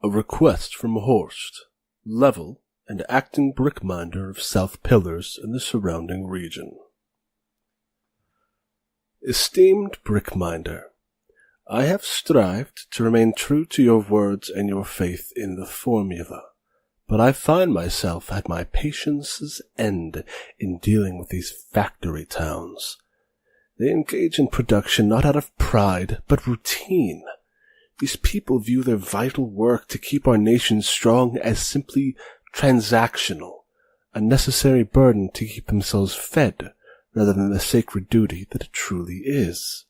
A request from Horst, level and acting brickminder of South Pillars and the surrounding region. Esteemed brickminder, I have strived to remain true to your words and your faith in the formula, but I find myself at my patience's end in dealing with these factory towns. They engage in production not out of pride, but routine. These people view their vital work to keep our nation strong as simply transactional, a necessary burden to keep themselves fed, rather than the sacred duty that it truly is.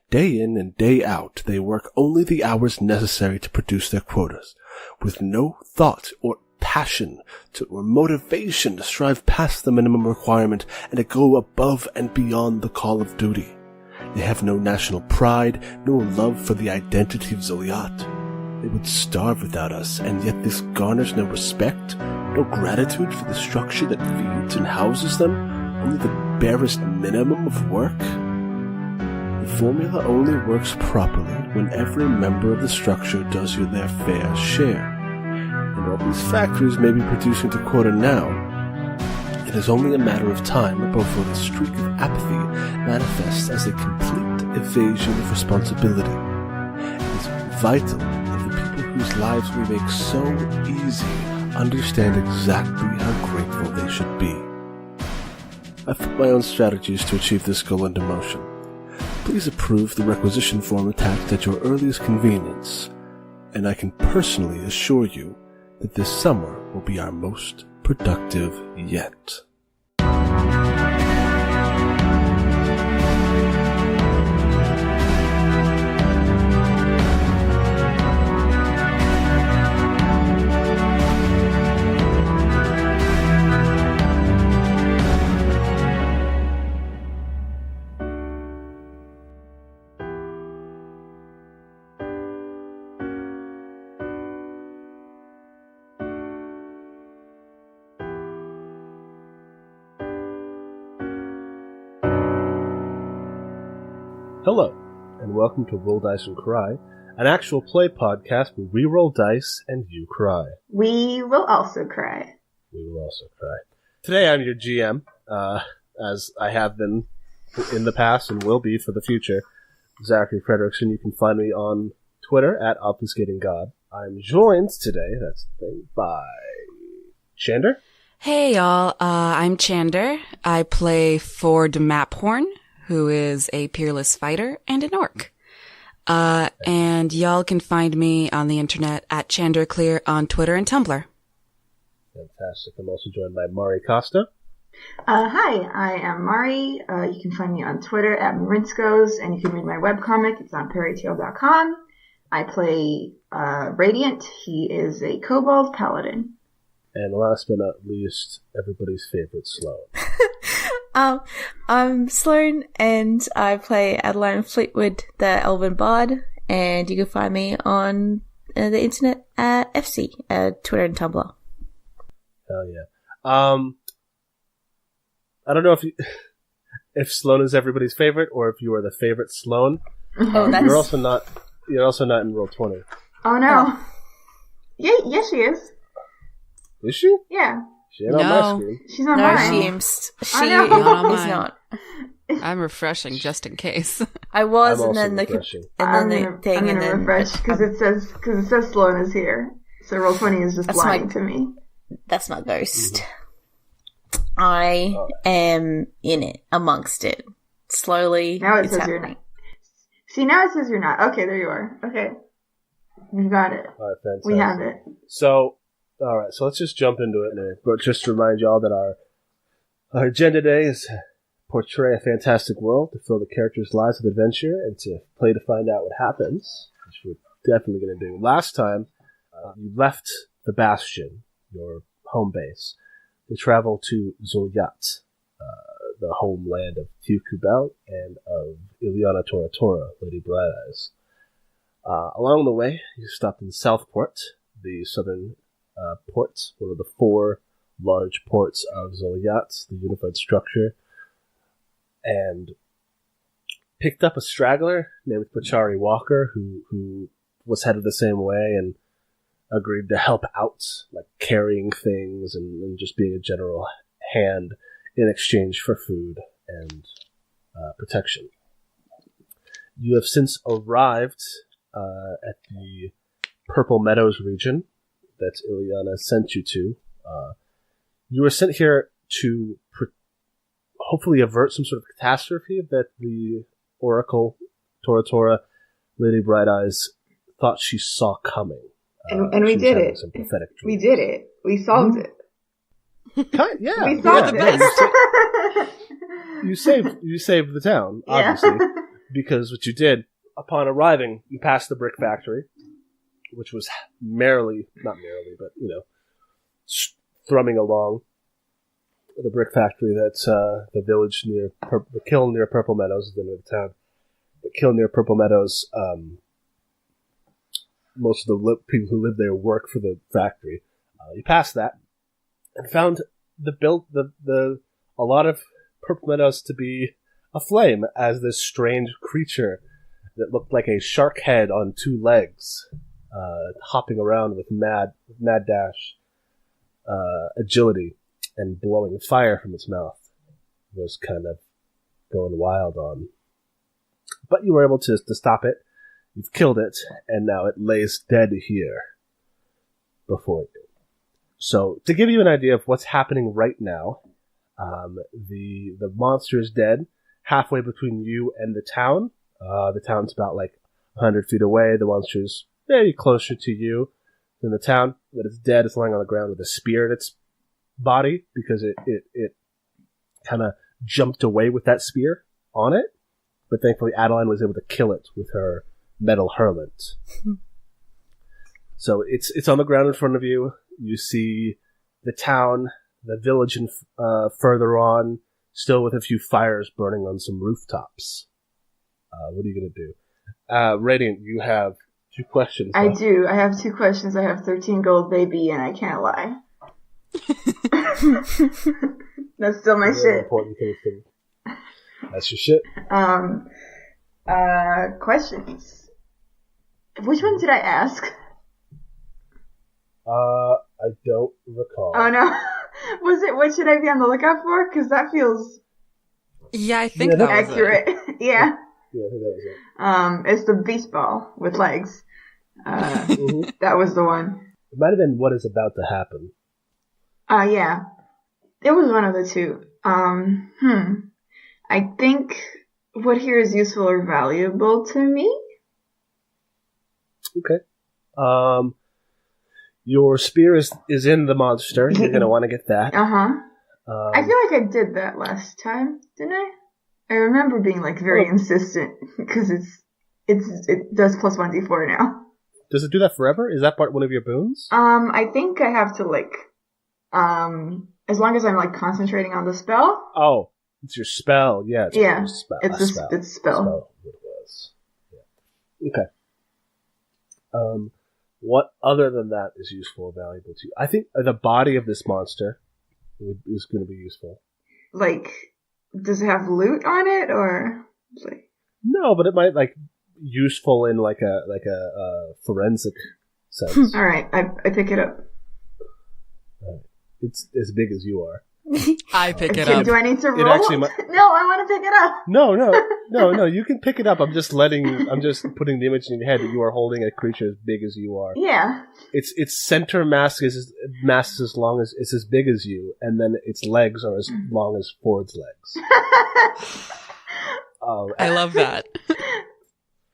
Day in and day out, they work only the hours necessary to produce their quotas, with no thought or passion or motivation to strive past the minimum requirement and to go above and beyond the call of duty. They have no national pride, no love for the identity of Zoliat. They would starve without us, and yet this garners no respect, no gratitude for the structure that feeds and houses them, only the barest minimum of work. The formula only works properly when every member of the structure does their fair share. And all these factories may be producing to quota now. It is only a matter of time before the streak of apathy manifests as a complete evasion of responsibility. It is vital that the people whose lives we make so easy understand exactly how grateful they should be. I've put my own strategies to achieve this goal into motion. Please approve the requisition form attached at your earliest convenience, and I can personally assure you that this summer will be our most productive yet. Hello, and welcome to Roll Dice and Cry, an actual play podcast where we roll dice and you cry. We will also cry. We will also cry. Today I'm your GM, as I have been in the past and will be for the future, Zachary Fredrickson. You can find me on Twitter at ObfuscatingGod. I'm joined today, that's the thing, by Chander. Hey y'all, I'm Chander. I play Ford Maphorn, who is a peerless fighter and an orc. And y'all can find me on the internet at ChanderClear on Twitter and Tumblr. Fantastic. I'm also joined by Mari Costa. Hi, I am Mari. You can find me on Twitter at Marinskos, and you can read my webcomic. It's on fairytale.com. I play Radiant. He is a kobold paladin. And last but not least, everybody's favorite Sloan. I'm Sloan, and I play Adeline Fleetwood, the Elven Bard, and you can find me on the internet at FC, Twitter and Tumblr. Hell yeah. I don't know if Sloan is everybody's favorite, or if you are the favorite Sloan. You're also not in Roll20. Oh no. Yeah, yes she is. Is she? Yeah. She ain't on my screen. She's on mine. She is not. I'm refreshing just in case. I was, I'm and then refreshing. I'm gonna refresh because it says Sloan is here. So Roll20 is just lying to me. That's my ghost. I am in it, amongst it. Slowly. Now it says you're not. See, now it says you're not. Okay, there you are. Okay. You got it. All right, fantastic. We have it. So, alright, so let's just jump into it now. But just to remind y'all that our agenda today is to portray a fantastic world, to fill the characters' lives with adventure, and to play to find out what happens, which we're definitely going to do. Last time, you left the Bastion, your home base, to travel to Zoliat, the homeland of Tiu Kubel and of Ileana Tora Tora, Lady Bright Eyes. Along the way, you stopped in Southport, the southern ports, one of the 4 large ports of Zoliat, the unified structure, and picked up a straggler named Pachari Walker, who was headed the same way, and agreed to help out, like carrying things and just being a general hand in exchange for food and protection. You have since arrived at the Purple Meadows region that Ileana sent you to. You were sent here to hopefully avert some sort of catastrophe that the Oracle, Tora, Lady Bright Eyes, thought she saw coming. And we did it. Some prophetic we did it. We solved it. Yeah. We solved it. You saved the town, obviously, because what you did, upon arriving, you passed the brick factory, which was not merrily, but, thrumming along the brick factory that's the village near, the Kiln Near Purple Meadows is the name of the town. The Kiln Near Purple Meadows, most of the people who live there work for the factory. You passed that and found a lot of Purple Meadows to be aflame as this strange creature that looked like a shark head on two legs, hopping around with mad dash agility and blowing fire from its mouth, was kind of going wild on. But you were able to stop it. You've killed it, and now it lays dead here before you. So, to give you an idea of what's happening right now, the monster is dead, halfway between you and the town. The town's about 100 feet away. The monster's maybe closer to you than the town, but it's dead. It's lying on the ground with a spear in its body because it kind of jumped away with that spear on it. But thankfully, Adeline was able to kill it with her metal hurlant. So it's on the ground in front of you. You see the town, the village further on, still with a few fires burning on some rooftops. What are you going to do? Radiant, you have 2 questions. I do. I have 2 questions. I have 13 gold, baby, and I can't lie. That's still my shit. Important thing. That's your shit. Questions. Which one did I ask? I don't recall. Oh no. Was it what should I be on the lookout for? Because that feels Yeah, I think that was accurate. Yeah. Yeah, I think that was it. It's the beast ball with legs. That was the one. It might have been what is about to happen. Yeah. It was one of the 2. I think what here is useful or valuable to me. Okay. Your spear is in the monster. You're going to want to get that. I feel like I did that last time, didn't I? I remember being very insistent because it does plus 1d4 now. Does it do that forever? Is that one of your boons? I think I have to as long as I'm concentrating on the spell. Oh, it's your spell. Yeah, it's yeah, your spell. It's a spell. Spell it was. Yeah. Okay. What other than that is useful or valuable to you? I think the body of this monster is going to be useful. Does it have loot on it, or? No, but it might useful in a forensic sense. All right, I pick it up. It's as big as you are. I pick it up. Do I need to roll? No, I want to pick it up. No. You can pick it up. I'm just putting the image in your head that you are holding a creature as big as you are. Yeah. Its center mass is as long as it's as big as you, and then its legs are as long as Ford's legs. I love that.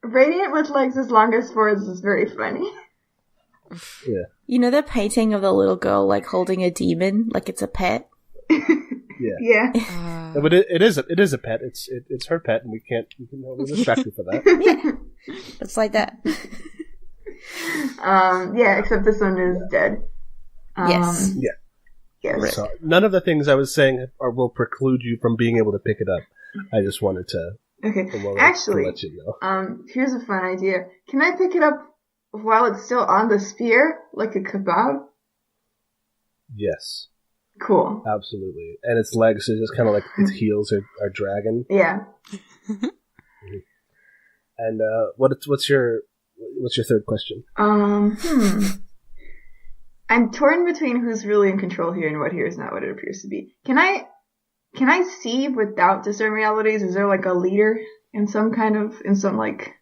Radiant with legs as long as Ford's is very funny. Yeah. You know the painting of the little girl holding a demon, like it's a pet? Yeah. But it is a pet. It's her pet, and we can respect her for that. Yeah. It's like that. Yeah, except this one is dead. Yes. Yeah. Yes. So none of the things I was saying will preclude you from being able to pick it up. I just wanted to. Okay. Actually, to let you know. Here's a fun idea. Can I pick it up while it's still on the spear, like a kebab? Yes. Cool. Absolutely. And its legs are just kind of its heels are dragging. Yeah. And what's your third question? I'm torn between who's really in control here and what here is not what it appears to be. Can I see without discern realities? Is there like a leader in some like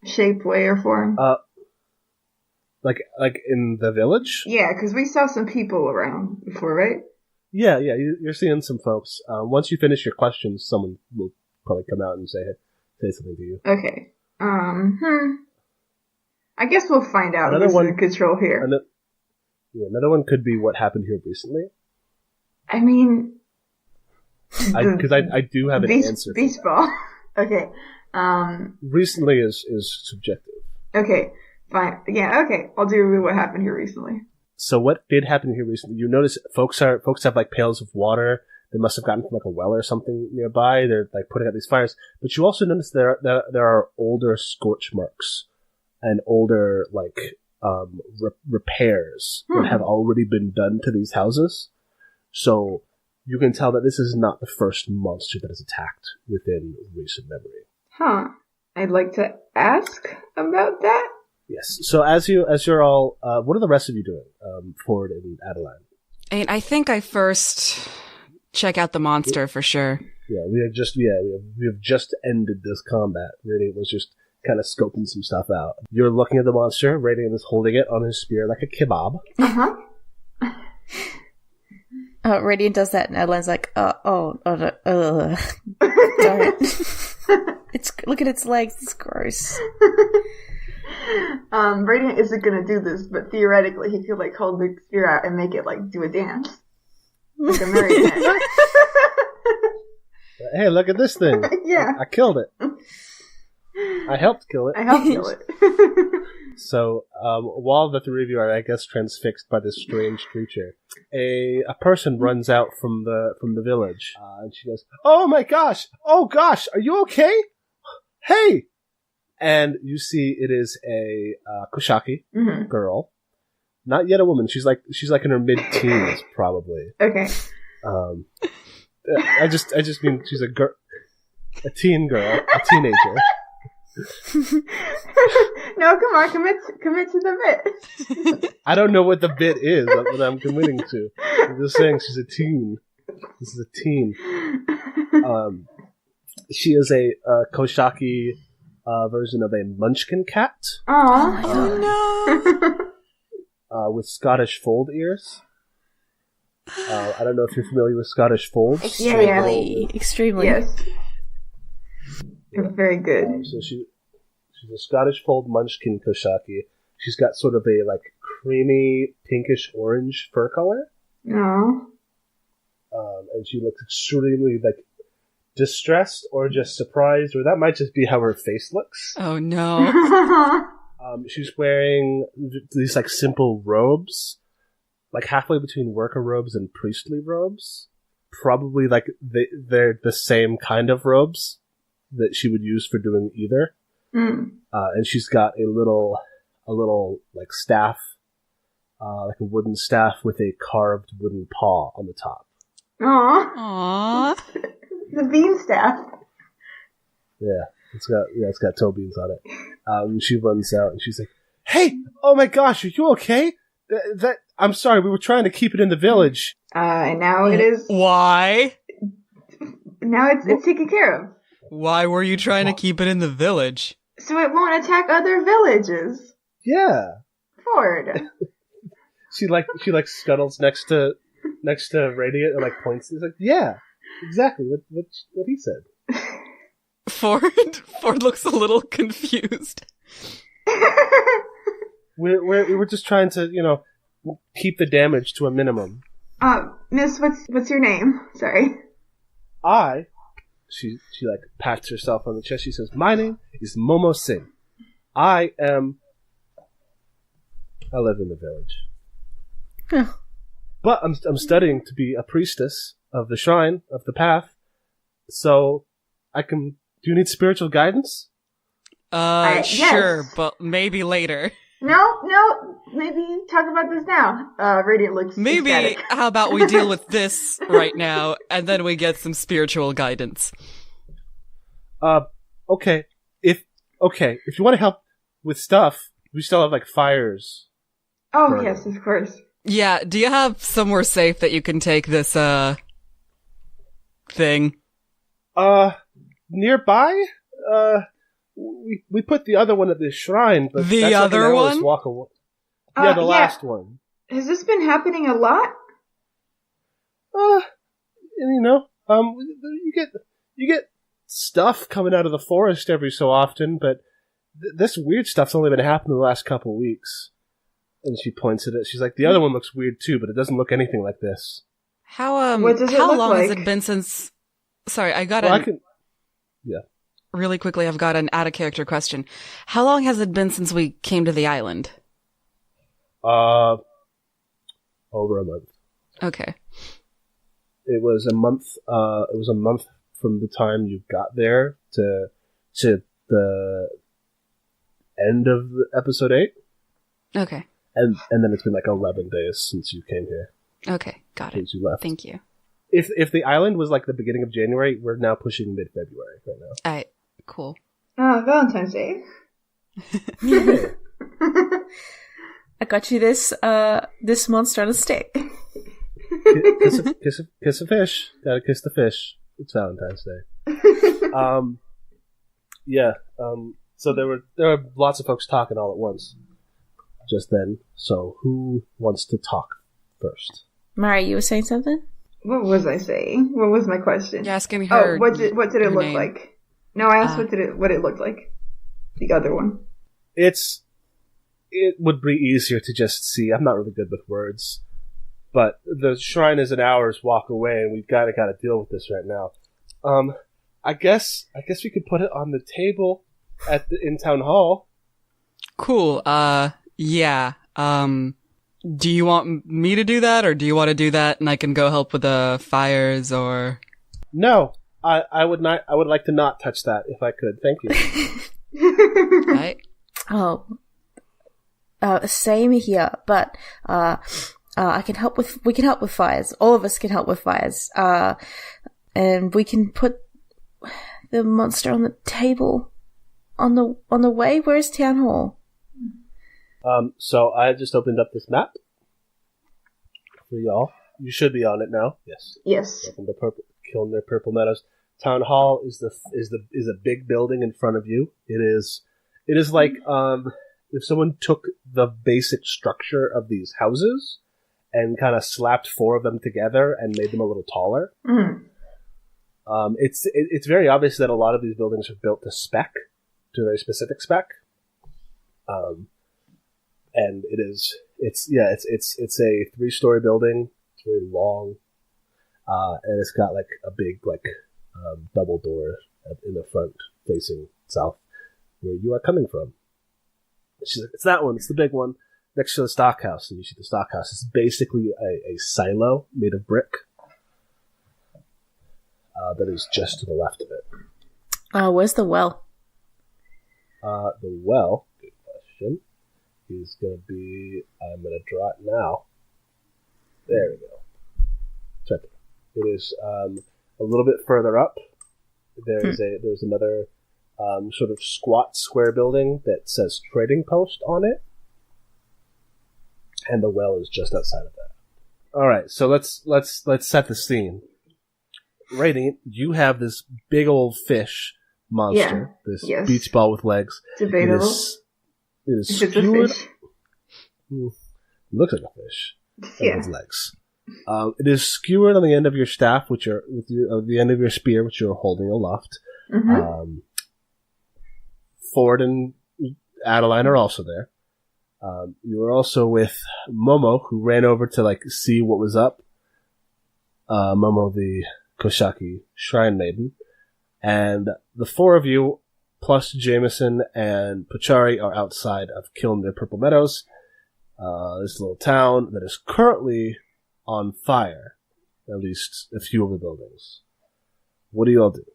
shape, way, or form? Like in the village? Yeah, because we saw some people around before, right? Yeah, you're seeing some folks. Once you finish your questions, someone will probably come out and say something to you. Okay. I guess we'll find out who's in control here. Another one could be what happened here recently. I mean... Because I do have an answer. Baseball. Okay. Recently is subjective. Okay, fine. Yeah, okay. I'll do what happened here recently. So what did happen here recently? You notice folks have like pails of water. They must have gotten from like a well or something nearby. They're like putting out these fires. But you also notice there are older scorch marks and older like repairs that have already been done to these houses. So you can tell that this is not the first monster that has attacked within recent memory. Huh. I'd like to ask about that. Yes. So as you're all, what are the rest of you doing, Ford and Adeline? I think I first check out the monster for sure. Yeah, we have just ended this combat. Radiant was just kind of scoping some stuff out. You're looking at the monster. Radiant is holding it on his spear like a kebab. Uh-huh. Radiant does that, and Adeline's like, don't. Look at its legs. It's gross. Radiant isn't gonna do this, but theoretically he could like hold the spear out and make it like do a dance. Like a marionette. Hey, look at this thing. Yeah. I killed it. I helped kill it. So, while the three of you are, I guess, transfixed by this strange creature, a person runs out from the village, and she goes, "Oh my gosh! Oh gosh! Are you okay? Hey!" And you see it is a Koshaki girl, not yet a woman. She's like in her mid-teens, probably. Okay. I just mean she's a teen girl, a teenager. No, come on, commit to the bit. I don't know what the bit is that I'm committing to. I'm just saying she's a teen. This is a teen. She is a Koshaki version of a Munchkin cat. Aww. Oh no. With Scottish fold ears. I don't know if you're familiar with Scottish folds. Extremely. Yes. Yeah. Very good. So she's a Scottish fold Munchkin Koshaki. She's got sort of a like creamy pinkish orange fur color. No. And she looks extremely like distressed or just surprised, or that might just be how her face looks. Oh no. She's wearing these like simple robes, like halfway between worker robes and priestly robes. Probably like they're the same kind of robes that she would use for doing either. And she's got a little like staff, like a wooden staff with a carved wooden paw on the top. Aww. The bean staff. Yeah, it's got toe beans on it. She runs out and she's like, "Hey, oh my gosh, are you okay? I'm sorry, we were trying to keep it in the village." And now it is. Why? Now it's taken care of. Why were you trying to keep it in the village? So it won't attack other villages. Yeah. Ford. She scuttles next to Radiant and like points. He's like, "Yeah, exactly what he said." Ford looks a little confused. We were just trying to, keep the damage to a minimum. Miss, what's your name? Sorry. She like pats herself on the chest. She says, "My name is Momo Singh. I live in the village. But I'm studying to be a priestess of the shrine of the path. So do you need spiritual guidance?" Yes. Sure, but maybe later. No, maybe talk about this now. Radiant looks maybe ecstatic. How about we deal with this right now, and then we get some spiritual guidance. Okay. If you want to help with stuff, we still have like fires Oh, burning. yes, of course. Yeah, do you have somewhere safe that you can take this, thing? Nearby? We put the other one at the shrine, but The that's other like an hour's one? walk away. Yeah, the last one. Has this been happening a lot? You get stuff coming out of the forest every so often, but this weird stuff's only been happening the last couple weeks. And she points at it. She's like, the other one looks weird too, but it doesn't look anything like this. What does it how look long has like? it been since... Sorry, Yeah. Really quickly, I've got an out-of-character question. How long has it been since we came to the island? Over a month. Okay. It was a month. It was a month from the time you got there to the end of episode 8, Okay. and then it's been like 11 days since you came here. Okay, got it. Since you left. Thank you. If the island was like the beginning of January, we're now pushing mid-February right now. Alright, cool. Oh, Valentine's Day. I got you this monster on a stick. Kiss a fish. Gotta kiss the fish. It's Valentine's Day. So there were lots of folks talking all at once just then. So who wants to talk first? Mari, you were saying something? What was I saying? What was my question? You're asking her. Oh, what did it her look name. like? No, I asked what it looked like. The other one. It would be easier to just see. I'm not really good with words. But the shrine is an hour's walk away, and we've got to deal with this right now. I guess we could put it on the table in town hall. Cool. Yeah. Do you want me to do that, or do you want to do that and I can go help with the fires, or? No, I would not. I would like to not touch that if I could. Thank you. Right? Oh, same here, but I can help with. We can help with fires. All of us can help with fires. And we can put the monster on the table on the way. Where's town hall? So I just opened up this map for y'all. You should be on it now. Yes. Yes. Welcome to Kiln Near Purple Meadows. Town hall is a big building in front of you. It is like if someone took the basic structure of these houses and kind of slapped 4 of them together and made them a little taller. Mm. It's very obvious that a lot of these buildings are built to a very specific spec. And it's a 3-story building. It's very long, and it's got like a big double door in the front facing south, where you are coming from. She's like, it's that one. It's the big one next to the stockhouse. And you see the stockhouse. It's basically a silo made of brick that is just to the left of it. Where's the well? The well. Good question. Is going to be, I'm going to draw it now. There we go. It's right there. It is a little bit further up. There's another sort of squat square building that says trading post on it. And the well is just outside of that. Alright, so let's set the scene. Radiant, you have this big old fish monster. Yes. Beach ball with legs. Debatable. It is If it's a skewered. fish. Looks like a fish. Yeah. With legs. It is skewered on the end of your staff, the end of your spear, which you're holding aloft. Mm-hmm. Ford and Adeline are also there. You are also with Momo, who ran over to see what was up. Momo, the Koshaki Shrine Maiden, and the 4 of you, plus Jameson and Pachari, are outside of Kiln Near Purple Meadows. This little town that is currently on fire, at least a few of the buildings. What do you all do?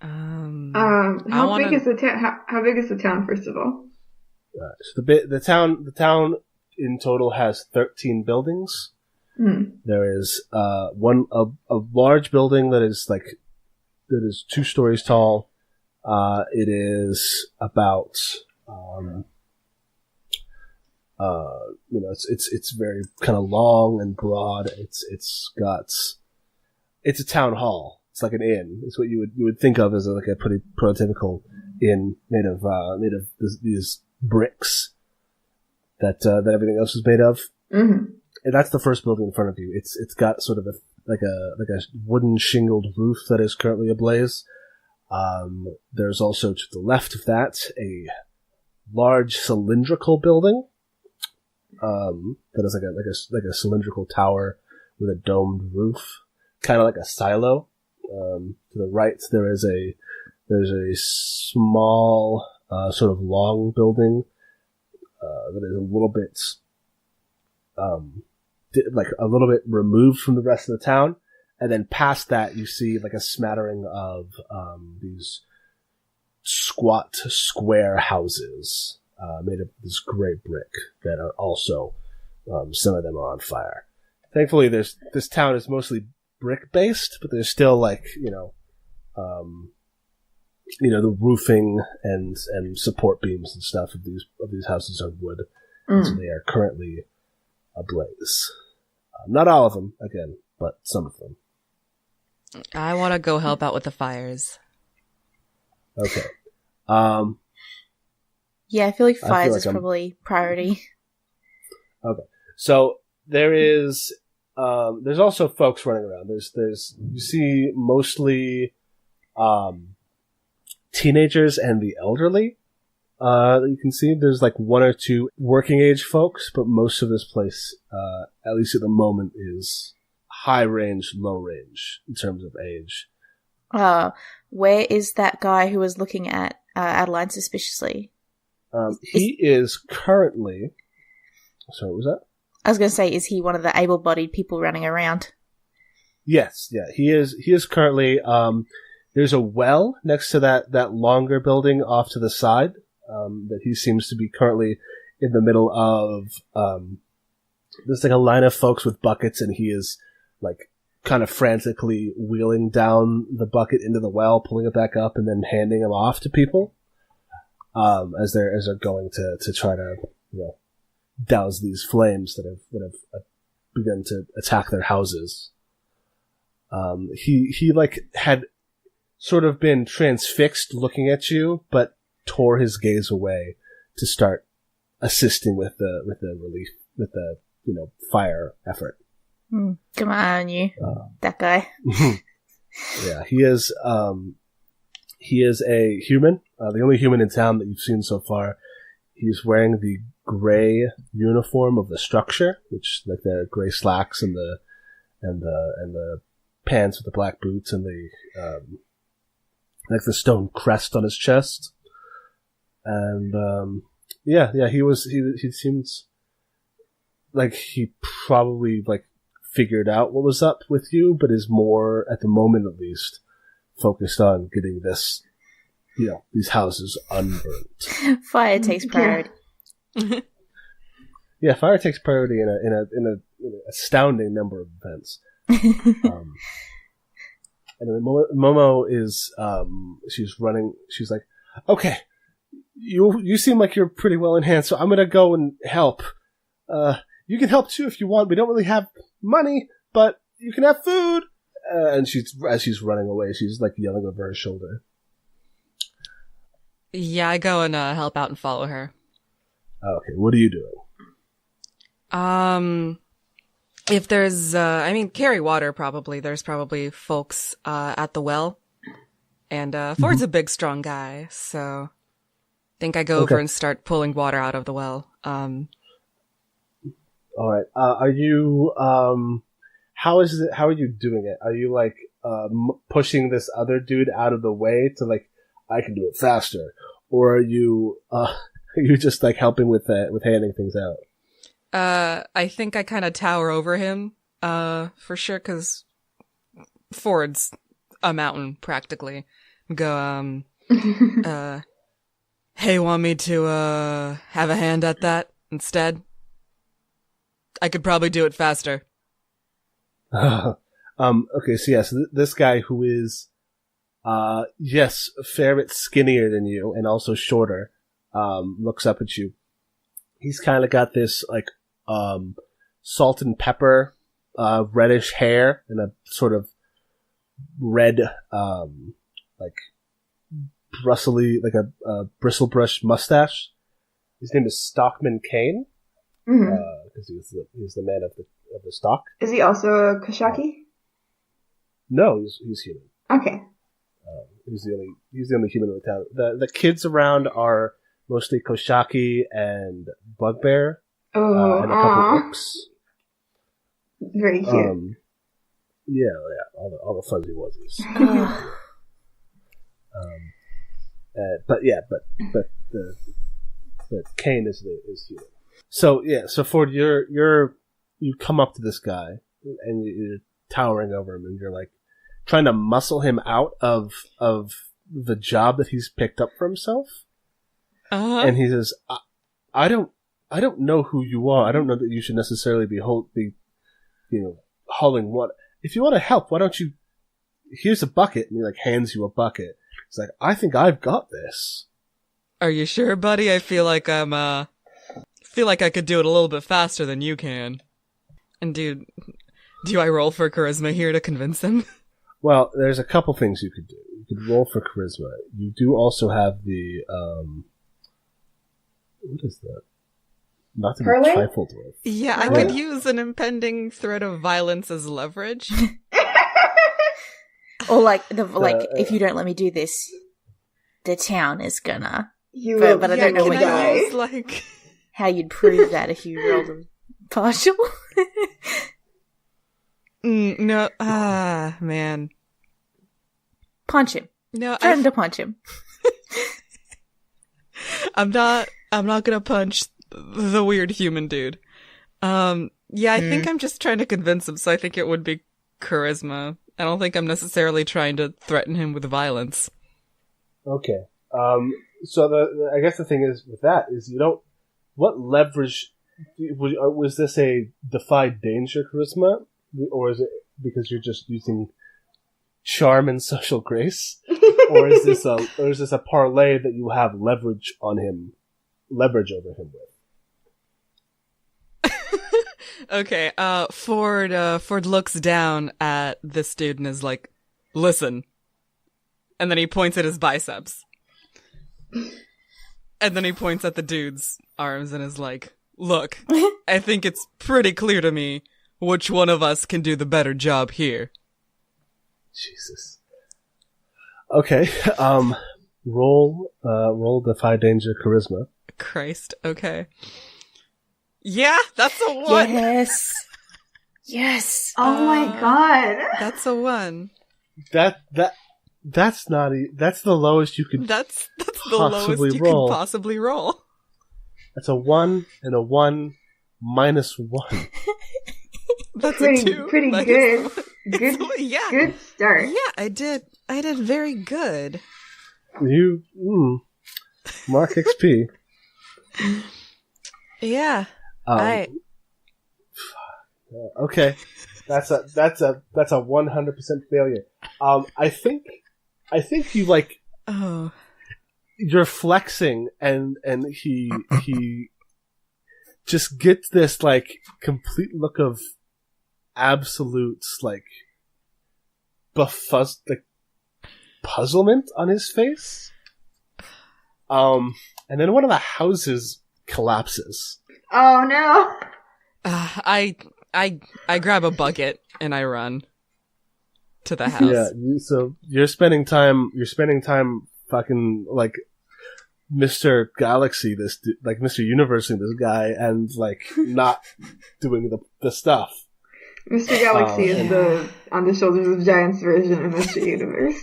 How big is the town? How big is the town? First of all. So the town in total has 13 buildings. Mm. There is a large building that is 2 stories tall. It is about It's very kind of long and broad. It's a town hall. It's like an inn. It's what you would think of as like a pretty prototypical inn made of these bricks that everything else is made of. Mm-hmm. And that's the first building in front of you. It's got sort of a wooden shingled roof that is currently ablaze. There's also to the left of that a large cylindrical building that is like a cylindrical tower with a domed roof, kind of like a silo. To the right there's a small sort of long building that is a little bit like a little bit removed from the rest of the town, and then past that you see like a smattering of these squat square houses made of this gray brick that are also some of them are on fire. Thankfully, this town is mostly brick based, but there's still like the roofing and support beams and stuff of these houses are wood, so they are currently ablaze. Not all of them, again, but some of them. I want to go help out with the fires. Okay. Yeah, I feel like fires is probably priority. Okay. So there's also folks running around. You see mostly teenagers and the elderly. You can see there's like one or two working age folks, but most of this place, at least at the moment, is high range, low range in terms of age. Where is that guy who was looking at Adeline suspiciously? He is currently... Sorry, what was that? I was going to say, is he one of the able-bodied people running around? Yes, yeah, he is. He is currently... there's a well next to that longer building off to the side that he seems to be currently in the middle of. There's like a line of folks with buckets, and he is like kind of frantically wheeling down the bucket into the well, pulling it back up, and then handing them off to people as they're going to try to douse these flames that have begun to attack their houses. He like had sort of been transfixed looking at you, but tore his gaze away to start assisting with the relief, with the fire effort. Come on, you, that guy. Yeah, he is a human, the only human in town that you've seen so far. He's wearing the gray uniform of the structure, which like the gray slacks and the pants with the black boots and the like the stone crest on his chest. And he seems like he probably like figured out what was up with you, but is more, at the moment at least, focused on getting this, these houses unburnt. Fire takes priority. Yeah, fire takes priority in an astounding number of events. Anyway, Momo is she's running. She's like, okay, you seem like you're pretty well in hand, so I'm gonna go and help. You can help too if you want. We don't really have money, but you can have food. And as she's running away, she's like yelling over her shoulder. Yeah, I go and help out and follow her. Okay, what are you doing? If there's, carry water probably. There's probably folks at the well. And Ford's a big, strong guy, so I think I go over and start pulling water out of the well. All right. Are you, how are you doing it? Are you like, pushing this other dude out of the way to like, I can do it faster? Or are you just like helping with handing things out? I think I kind of tower over him, for sure, cause Ford's a mountain practically. Go, hey, want me to, have a hand at that instead? I could probably do it faster. Okay, so yes, this guy who is, yes, a fair bit skinnier than you and also shorter, looks up at you. He's kind of got this like salt and pepper, reddish hair and a sort of red, like bristly, like a bristle brush mustache. His name is Stockman Kane, because he's the man of the stock. Is he also a Koshaki? No, he's human. Okay. He's the only human in the town. The kids around are mostly Koshaki and Bugbear, and a couple of orcs. Very cute. Yeah, all the fuzzy wuzzies. But Kane is human. So Ford, you come up to this guy and you're towering over him and you're like trying to muscle him out of the job that he's picked up for himself. And he says, I don't know who you are. I don't know that you should necessarily be hauling water. If you want to help, why don't you? Here's a bucket, and he like hands you a bucket. He's like, I think I've got this. Are you sure, buddy? I feel like I could do it a little bit faster than you can. And do I roll for charisma here to convince him? Well, there's a couple things you could do. You could roll for charisma. You do also have the what is that? Not to be trifled with. Yeah, I could use an impending threat of violence as leverage. Or if you don't let me do this, the town is gonna. But I don't know how you'd prove that if you rolled a partial. No, man. Punch him. No, Try to punch him. I'm not gonna punch the weird human dude. I think I'm just trying to convince him, so I think it would be charisma. I don't think I'm necessarily trying to threaten him with violence. Okay. So I guess the thing is with that is you don't. What leverage was this? A defy danger charisma, or is it because you're just using charm and social grace, or is this a parlay that you have leverage over him with? Okay. Ford looks down at this dude and is like, "Listen," and then he points at his biceps. And then he points at the dude's arms and is like, "Look, I think it's pretty clear to me which one of us can do the better job here." Jesus. Okay. Roll defy danger charisma. Christ. Okay. Yeah, that's a 1. Yes. Yes. Oh my god. That's a 1. That's not. That's the lowest you could. That's the lowest you could possibly roll. That's a 1 and a 1 minus 1. That's pretty, a 2. Pretty good. Good. Yeah. Good start. Yeah, I did very good. You mark XP. Yeah. Okay. That's a 100% failure. I think you like. Oh. You're flexing, and he just gets this like complete look of absolute like puzzlement on his face. And then one of the houses collapses. Oh no! I grab a bucket and I run to the house. Yeah, so you're spending time fucking like Mr. Galaxy, like Mr. Universe, this guy, and like not doing the stuff. Mr. Galaxy is the on the shoulders of giants version of Mr. Universe.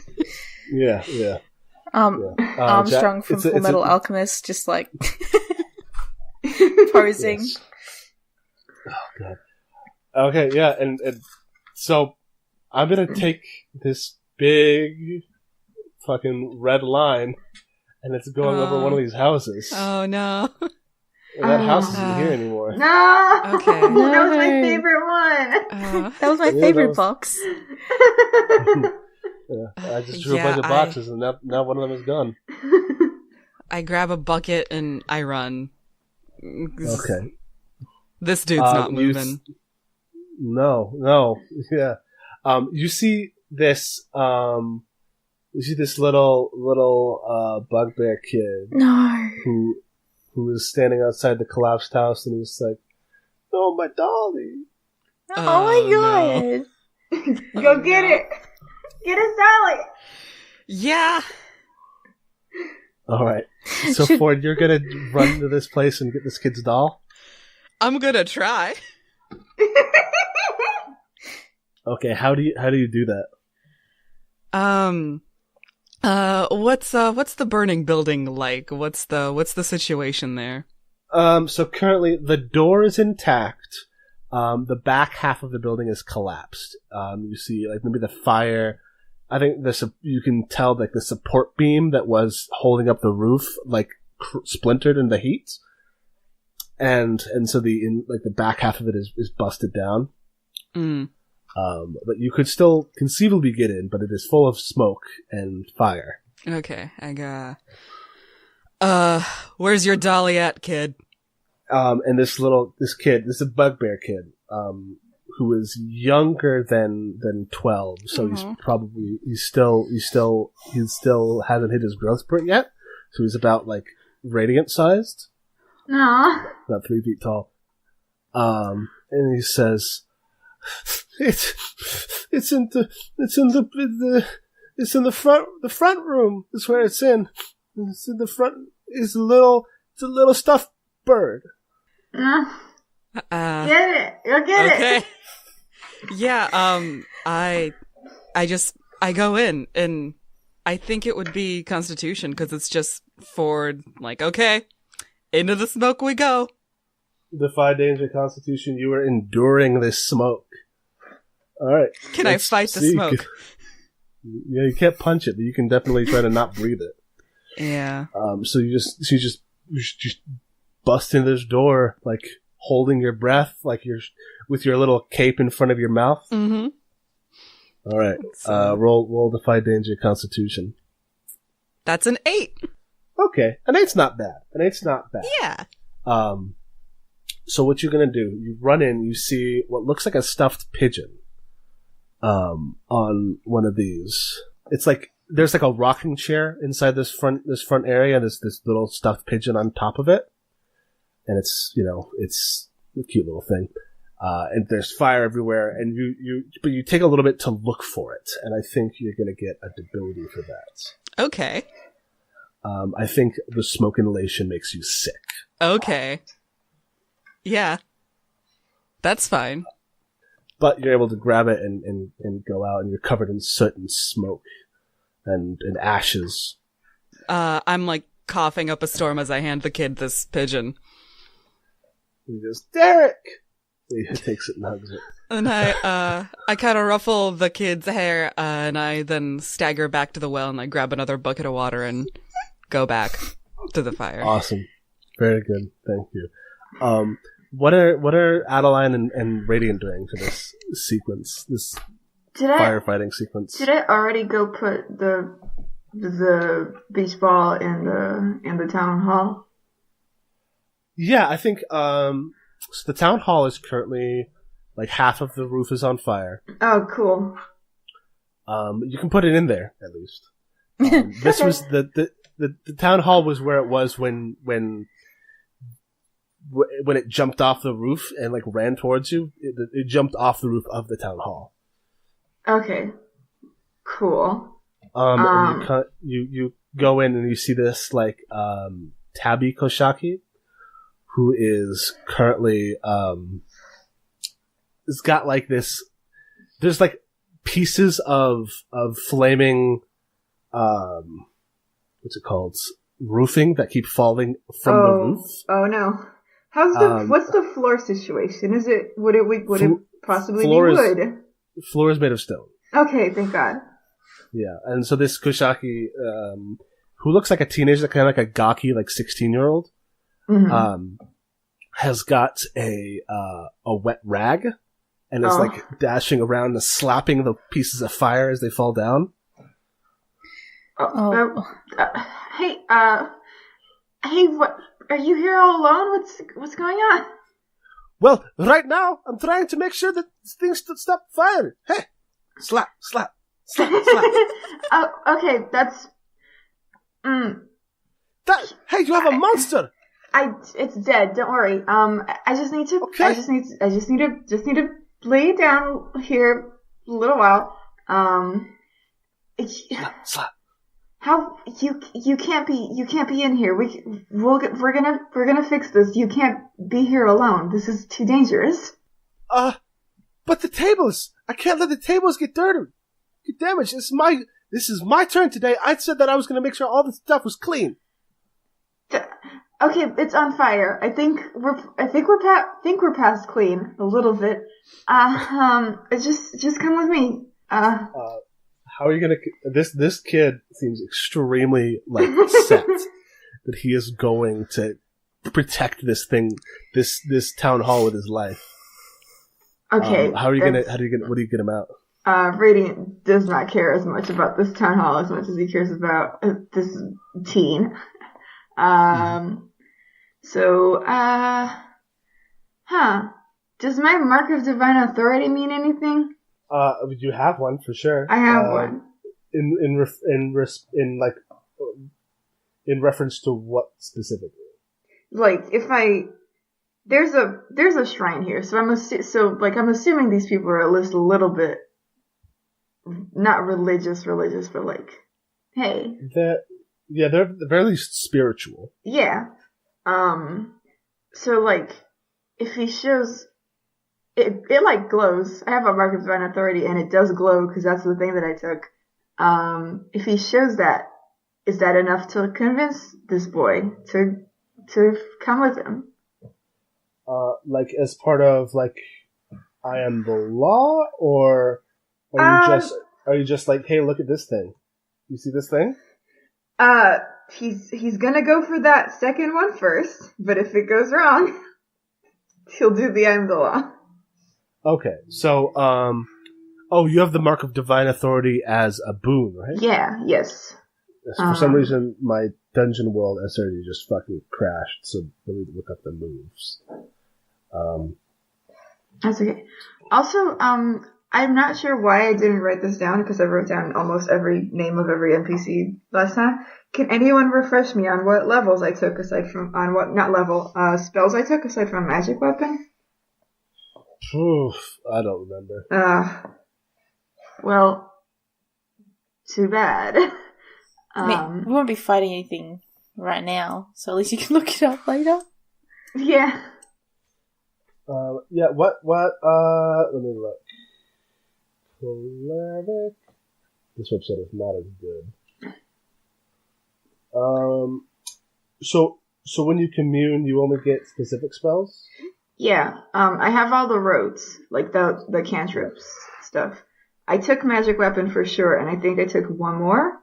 Yeah. Armstrong from Full Metal Alchemist, just like posing. Yes. Oh god. Okay, yeah, and so I'm gonna take this big fucking red line, and it's going over one of these houses. Oh no! And that house isn't here anymore. No. Okay. No. That was my favorite one. That was my favorite box. Yeah, I just drew a bunch of boxes, and now one of them is gone. I grab a bucket and I run Okay. This dude's not moving. No. Yeah. You see this. You see this little bugbear kid. No. Who is standing outside the collapsed house, and he's like, "Oh, my dolly." Oh my god. No. Go get it. Get his dolly. Yeah. All right. So Ford, you're gonna run to this place and get this kid's doll? I'm gonna try. Okay. How do you do that? What's the burning building like? What's the situation there? So currently the door is intact. The back half of the building is collapsed. You see, like, maybe the fire. I think you can tell, like, the support beam that was holding up the roof, like, splintered in the heat, and so the back half of it is busted down. But you could still conceivably get in, but it is full of smoke and fire. Okay, I got. Where's your dolly at, kid? And this kid, this is a bugbear kid, who is younger than 12, so he still hasn't hit his growth spurt yet, so he's about, like, radiant sized. Aww. About 3 feet tall. And he says, It's in the front room. That's where it's in. It's in the front. It's a little stuffed bird. Get it. You'll get it. Yeah. I go in, and I think it would be Constitution, because it's just Ford. Like, okay, into the smoke we go. Defy danger, Constitution. You are enduring this smoke. All right. Can I fight the smoke? Yeah, you can't punch it, but you can definitely try to not breathe it. Yeah. So you just bust into this door, like, holding your breath, like you're with your little cape in front of your mouth. Mm-hmm. All right. Roll Defy danger, Constitution. That's an 8. Okay, an 8's not bad. Yeah. So what you're gonna do? You run in. You see what looks like a stuffed pigeon. On one of these, it's like there's like a rocking chair inside this front area. There's this little stuffed pigeon on top of it, and it's a cute little thing. And there's fire everywhere, and but you take a little bit to look for it, and I think you're gonna get a debility for that. Okay. I think the smoke inhalation makes you sick. Okay. Yeah. That's fine. But you're able to grab it and go out, and you're covered in soot and smoke and ashes. I'm, like, coughing up a storm as I hand the kid this pigeon. He goes, "Derek!" He takes it and hugs it. And I kind of ruffle the kid's hair, and I then stagger back to the well, and I grab another bucket of water and go back to the fire. Awesome. Very good. Thank you. What are Adeline and Radiant doing for this sequence? This firefighting sequence. Did I already go put the baseball in the town hall? Yeah, I think so the town hall is currently, like, half of the roof is on fire. Oh, cool. You can put it in there at least. This was the town hall was where it was when it jumped off the roof and, like, ran towards you. It jumped off the roof of the town hall. Okay. Cool. And you go in and you see this, like, Tabby Koshaki, who is currently it's got, like, this. There's, like, pieces of flaming what's it called? Roofing that keep falling from the roof. Oh no. What's the floor situation? Would it possibly be wood? Floor is made of stone. Okay, thank God. Yeah, and so this Koshaki, who looks like a teenager, kind of like a gawky, like 16-year-old, has got a wet rag, and is like dashing around and slapping the pieces of fire as they fall down. Hey, what? Are you here all alone? What's going on? Well, right now, I'm trying to make sure that things stop firing. Hey! Slap, slap, slap, slap. Oh, okay, that's... Hey, you have a monster! It's dead, don't worry. I just need to... Okay. I just need to lay it down here a little while. Slap. How you can't be in here. We're gonna fix this. You can't be here alone. This is too dangerous. But the tables, I can't let the tables get dirty, get damaged. This is my turn today. I said that I was gonna make sure all the stuff was clean. Okay, it's on fire. I think we're past clean a little bit. Just come with me. How are you gonna? This kid seems extremely set that he is going to protect this thing, this town hall with his life. Okay. What do you get him out? Radiant does not care as much about this town hall as much as he cares about this teen. Does my mark of divine authority mean anything? You have one for sure. I have one. In reference to what specifically? Like, there's a shrine here, so I'm assuming these people are at least a little bit not religious, but like, hey. They're at the very least spiritual. Yeah. So like, if he shows. It like glows. I have a mark of divine authority, and it does glow because that's the thing that I took. If he shows that, is that enough to convince this boy to come with him? Like as part of like, I am the law, or are you just like, hey, look at this thing? You see this thing? He's gonna go for that second one first, but if it goes wrong, he'll do the I am the law. Okay, so, you have the Mark of Divine Authority as a boon, right? Yeah, yes. For some reason, my Dungeon World SRD just fucking crashed, so let me look up the moves. That's okay. Also, I'm not sure why I didn't write this down, because I wrote down almost every name of every NPC last time. Can anyone refresh me on what levels I took spells I took aside from Magic Weapon? Oof, I don't remember. Well, too bad. We won't be fighting anything right now, so at least you can look it up later. Yeah. What, let me look. Cleric. This website is not as good. So when you commune, you only get specific spells? Yeah, I have all the roads, like the cantrips stuff. I took Magic Weapon for sure, and I think I took one more.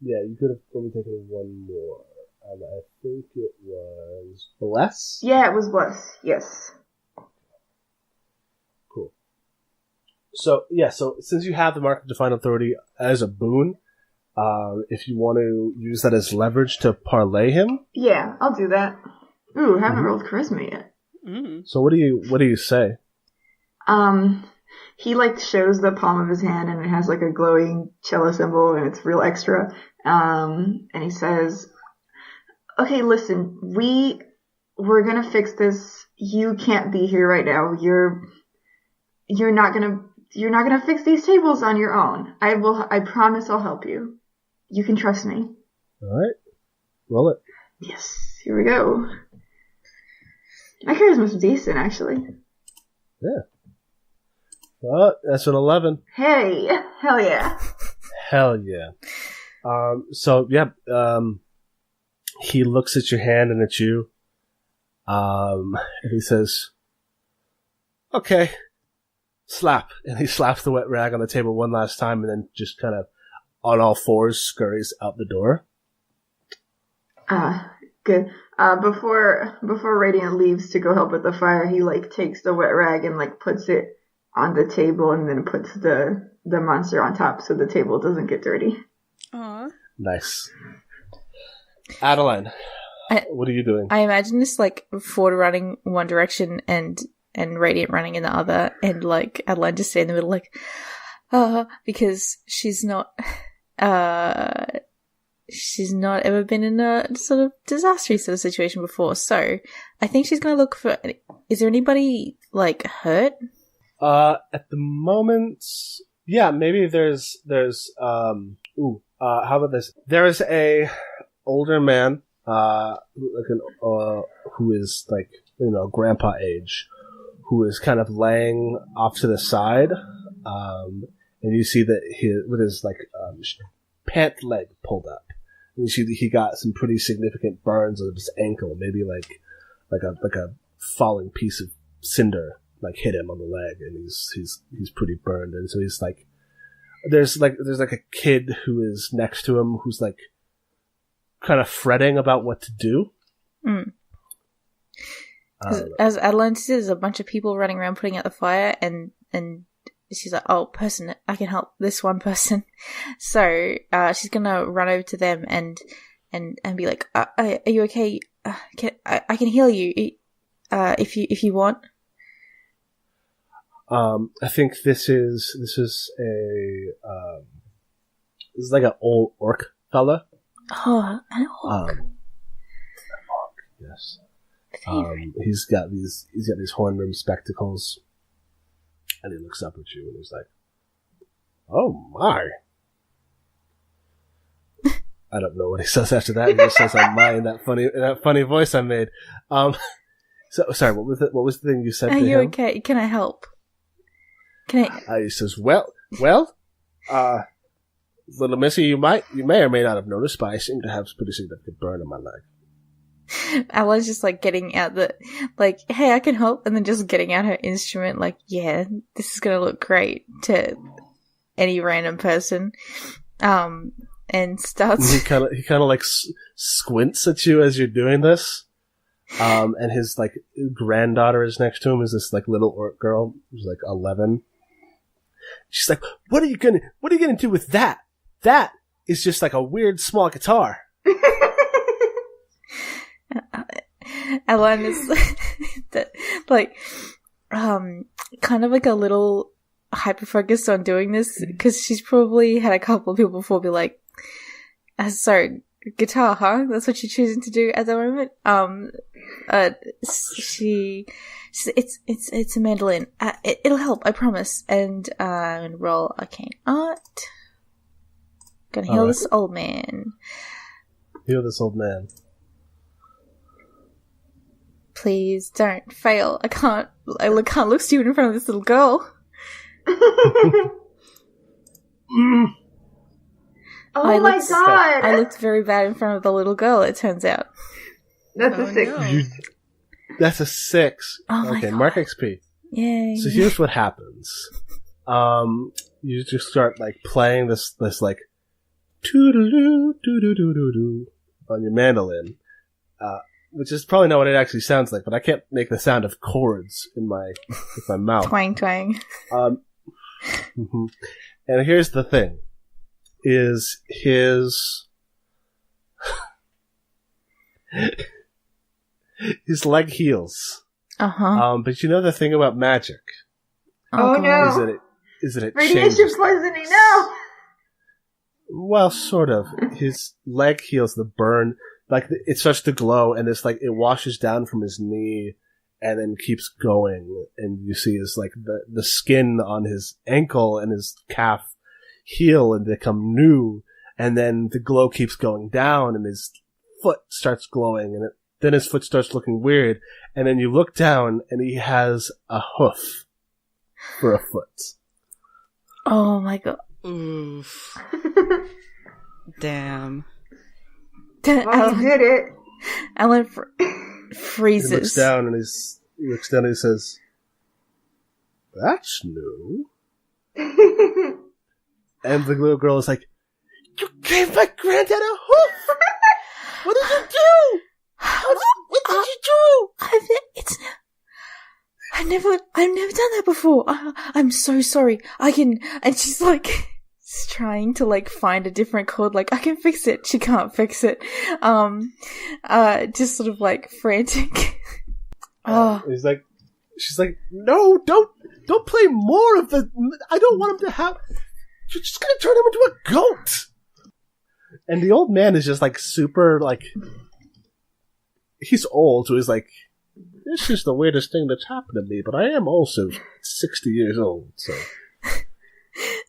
Yeah, you could have only taken one more. I think it was Bless? Yeah, it was Bless, yes. Cool. So since you have the Mark of Divine Authority as a boon, if you want to use that as leverage to parlay him? Yeah, I'll do that. Ooh, haven't rolled Charisma yet. So what do you say? He like shows the palm of his hand and it has like a glowing cello symbol and it's real extra. And he says, "Okay, listen, we're gonna fix this. You can't be here right now. You're not gonna fix these tables on your own. I promise I'll help you. You can trust me." Alright. Roll it. Yes, here we go. My charisma's decent, actually. Yeah. That's an 11. Hey, hell yeah. Hell yeah. He looks at your hand and at you, and he says, "Okay, slap." And he slaps the wet rag on the table one last time and then just kind of on all fours scurries out the door. Good. Before Radiant leaves to go help with the fire, he like takes the wet rag and like puts it on the table and then puts the monster on top so the table doesn't get dirty. Aww. Nice. Adeline, What are you doing? I imagine this like Ford running one direction and Radiant running in the other, and like Adeline just stay in the middle, like, because she's not ever been in a sort of disastrous sort of situation before. So I think she's gonna look for. Is there anybody like hurt? At the moment, yeah, maybe there's how about this? There is a older man, who is like, grandpa age, who is kind of laying off to the side, and you see that with his pant leg pulled up, and you see that he got some pretty significant burns on his ankle, maybe like a falling piece of cinder hit him on the leg, and he's pretty burned, and so he's like, there's a kid who is next to him who's like kind of fretting about what to do. Mm. As Adeline sees, there's a bunch of people running around putting out the fire, and she's like, "Oh, person, I can help this one person." So she's gonna run over to them and be like, "Are you okay? I can heal you if you want." I think this is like an old orc fella. Oh, an orc. An orc, yes. He's got these horn rimmed spectacles, and he looks up at you and he's like, "Oh my!" I don't know what he says after that. He just says, "Oh my," in that funny voice I made. So sorry. What was the thing you said? Are to you him? okay? Can I help? Can I? He says, "Well, little missy, you may or may not have noticed, but I seem to have a pretty significant burn on my leg." Ali's just like getting out "Hey, I can help," and then just getting out her instrument, "Yeah, this is gonna look great to any random person," and starts. He kind of like squints at you as you're doing this, and his granddaughter is next to him. Is this little orc girl who's 11? She's like, "What are you gonna do with that? That is just a weird small guitar." Adeline is kind of a little hyper focused on doing this because she's probably had a couple of people before be like, "Sorry, guitar, huh? That's what you're choosing to do at the moment." It's a mandolin. It'll help, I promise. And roll arcane art. Gonna heal this old man. Heal this old man. Please don't fail. I can't look stupid in front of this little girl. Oh my god! I looked very bad in front of the little girl, it turns out. That's a 6. No. That's a 6. Oh my okay, God. mark XP. Yay. So here's what happens. You just start playing this toodaloo doo-doo-doo-doo-doo on your mandolin, which is probably not what it actually sounds like, but I can't make the sound of chords with my mouth. Twang twang. And here's the thing: is his leg heals. But you know the thing about magic? Oh no! Is that it Radiation changes? poisoning, no! Well, sort of. His leg heals the burn. It starts to glow, and it's it washes down from his knee and then keeps going. And you see his, the skin on his ankle and his calf heal and become new. And then the glow keeps going down, and his foot starts glowing, and then his foot starts looking weird. And then you look down, and he has a hoof for a foot. Oh my god. Oof. Damn. Well, you did it. Alan freezes. He looks down and he says, "That's new." And the little girl is like, "You gave my granddad a hoof! What did you do? What did you do?" I've never done that before. I'm so sorry. And she's trying to like find a different chord. Like, I can fix it. She can't fix it. Just sort of like frantic. She's like, no, don't play more of the. I don't want him to have. You're just gonna turn him into a goat. And the old man is just like super like. He's old, so he's like, this is the weirdest thing that's happened to me, but I am also 60 years old, so.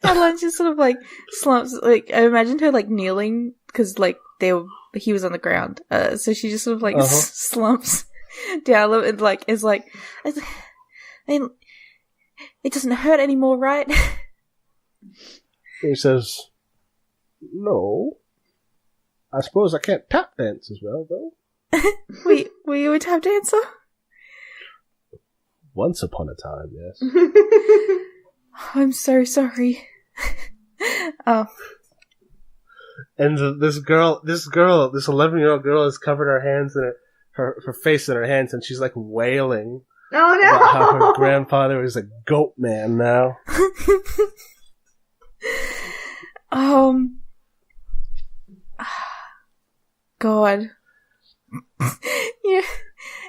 Adeline just sort of like slumps. Like, I imagined her like kneeling because like he was on the ground. So she just sort of like slumps down and like is like, I mean, it doesn't hurt anymore, right? He says, no. I suppose I can't tap dance as well, though. Were you a tap dancer? Once upon a time, yes. I'm so sorry. Oh. And this 11-year-old girl has covered her hands in her face in her hands, and she's like wailing. Oh no! About how her grandfather is a goat man now. God. Yeah.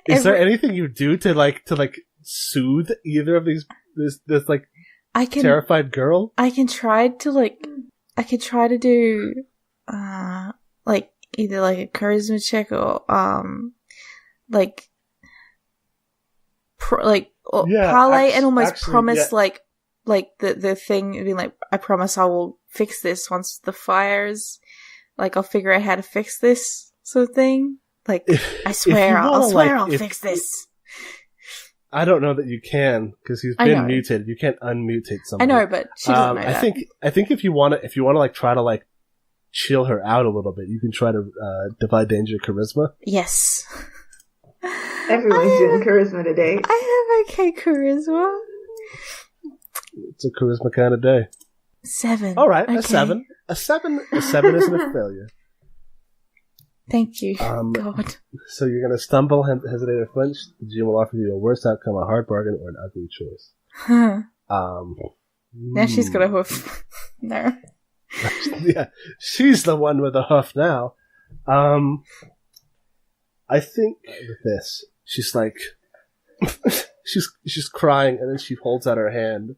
Is there anything you do to soothe either of this like terrified girl? I can try to do like either like a charisma check or parlay and almost actually, promise like the thing being like, I promise I will fix this once the fire's like, I'll figure out how to fix this sort of thing. Like, I swear I'll fix this. I don't know that you can, because he's been mutated. You can't unmutate somebody. I know, but she doesn't know that. I think if you want to like try to like chill her out a little bit, you can try to divide danger charisma. Yes. Everyone's doing charisma today. I have okay charisma. It's a charisma kind of day. 7. All right, okay. a 7. A 7 isn't a failure. Thank you. God. So you're going to stumble, hesitate, or flinch. The GM will offer you a worse outcome, a hard bargain, or an ugly choice. Huh. Now she's got a hoof. No. Yeah, she's the one with a hoof now. I think with this, she's like, she's crying, and then she holds out her hand.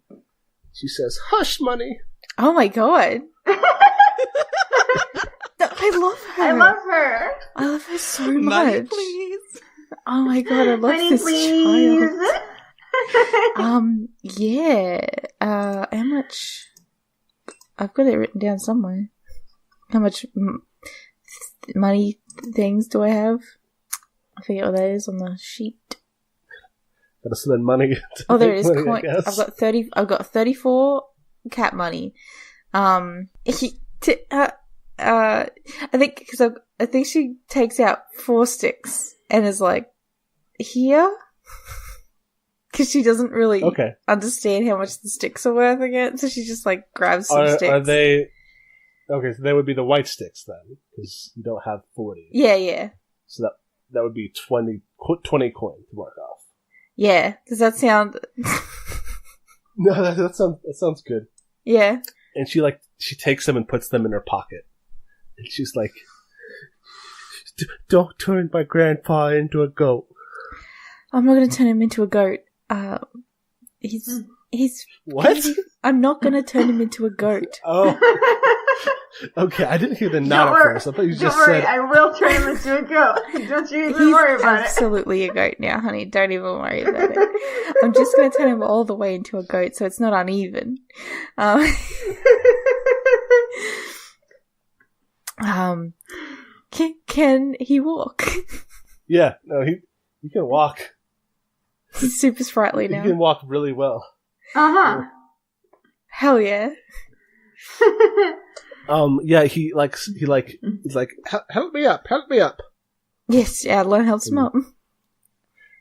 She says, "Hush, money." Oh my God. I love her. I love her so much. Money, please. Oh my God, I love money, this please. child. Yeah. How much? I've got it written down somewhere. How much money things do I have? I forget what that is on the sheet. Gotta spend money. Oh, there it is. Coin. I've got 34 cat money. I think she takes out 4 sticks and is like, here? Because she doesn't really understand how much the sticks are worth again, so she just like grabs some sticks. Are they... Okay, so they would be the white sticks then, because you don't have 40. Yeah. So that would be 20 coin to mark off. Yeah, does that sound... No, that sounds good. Yeah. And she takes them and puts them in her pocket. And she's like, don't turn my grandpa into a goat. I'm not going to turn him into a goat. He's What? I'm not going to turn him into a goat. Oh. Okay, I didn't hear the nod at first. I thought you just said... I will turn him into a goat. Don't you even worry about it. He's absolutely a goat now, honey. Don't even worry about it. I'm just going to turn him all the way into a goat so it's not uneven. Can he walk? Yeah, no, he can walk. He's super sprightly now. He can walk really well. Uh-huh. Hell yeah. Yeah, he's like, help me up. Yes, Adeline helps him up.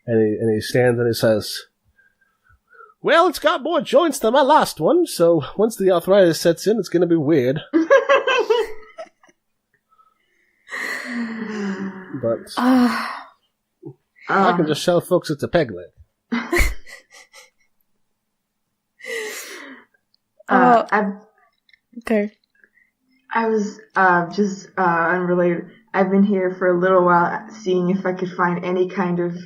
And he stands and he says, well, it's got more joints than my last one, so once the arthritis sets in, it's going to be weird. But I can just show folks it's a peg leg. Okay. I was just unrelated. I've been here for a little while, seeing if I could find any kind of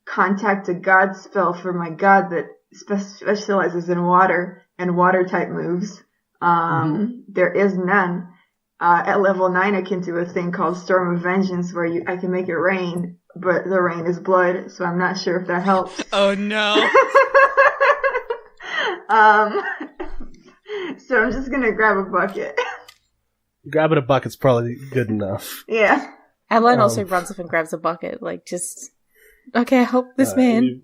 contact a god spell for my god that specializes in water and water type moves. There is none. At level 9, I can do a thing called Storm of Vengeance, where I can make it rain, but the rain is blood, so I'm not sure if that helps. Oh no. So I'm just gonna grab a bucket. Grabbing a bucket's probably good enough. Yeah. Adeline also runs up and grabs a bucket, like, just... Okay, I hope this man...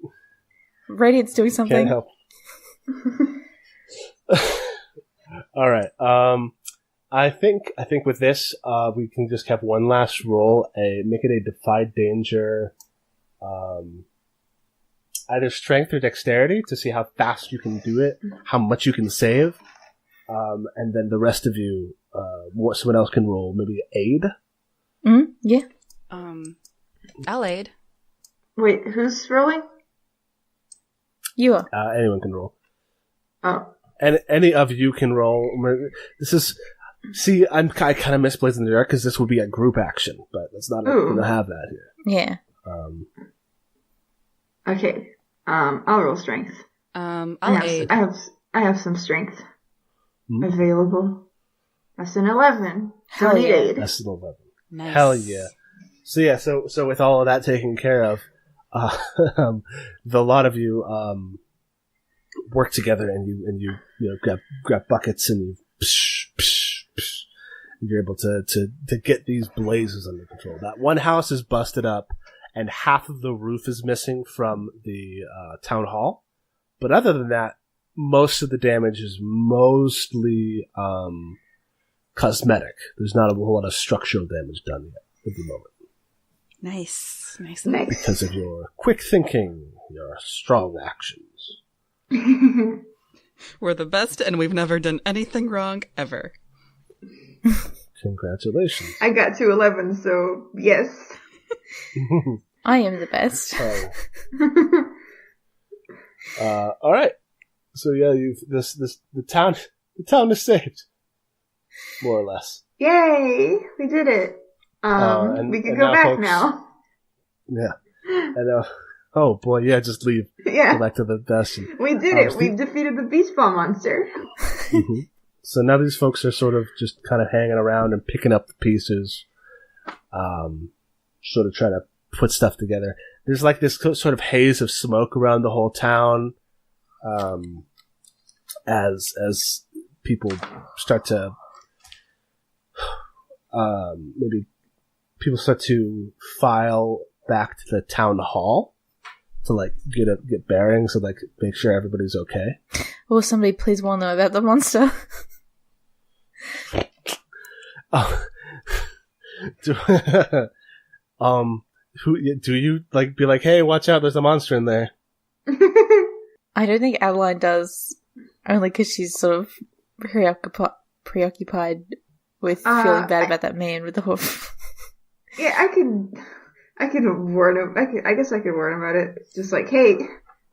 Radiant's doing something. Can't help. Alright, I think with this, we can just have one last roll, make it a Defy Danger, either strength or dexterity to see how fast you can do it, how much you can save, and then the rest of you, someone else can roll, maybe aid? Yeah. I'll aid. Wait, who's rolling? You are. Anyone can roll. Oh. And any of you can roll. This is... See, I kind of misplaced in the dark because this would be a group action, but it's not going to have that here. Yeah. Okay. I'll roll strength. I'll aid. I have some strength available. That's an 11. Hell yeah. aid. That's an 11. Nice. Hell yeah. So yeah, so with all of that taken care of, the lot of you work together and you grab buckets and you you're able to get these blazes under control. That one house is busted up and half of the roof is missing from the town hall. But other than that, most of the damage is mostly cosmetic. There's not a whole lot of structural damage done yet at the moment. Nice. Because of your quick thinking, your strong actions. We're the best, and we've never done anything wrong, ever. Congratulations. I got to 11, so yes. I am the best. All right. So yeah, the town is saved, more or less. Yay! We did it. We can go back now. Yeah. And oh boy, yeah, just leave. Yeah. Go back to the bastion. We did it. We defeated the beast ball monster. Mm-hmm. So now these folks are sort of just kind of hanging around and picking up the pieces, sort of trying to put stuff together. There's like this sort of haze of smoke around the whole town, as people start to, maybe people start to file back to the town hall to like get bearings and like make sure everybody's okay. Will somebody please warn them about the monster? Do you like be like, hey, watch out, there's a monster in there? I don't think Adeline does, only because she's sort of preoccupied with feeling bad about that man with the hoof. Yeah, I could warn him. I guess I could warn him about it. It's just like, hey,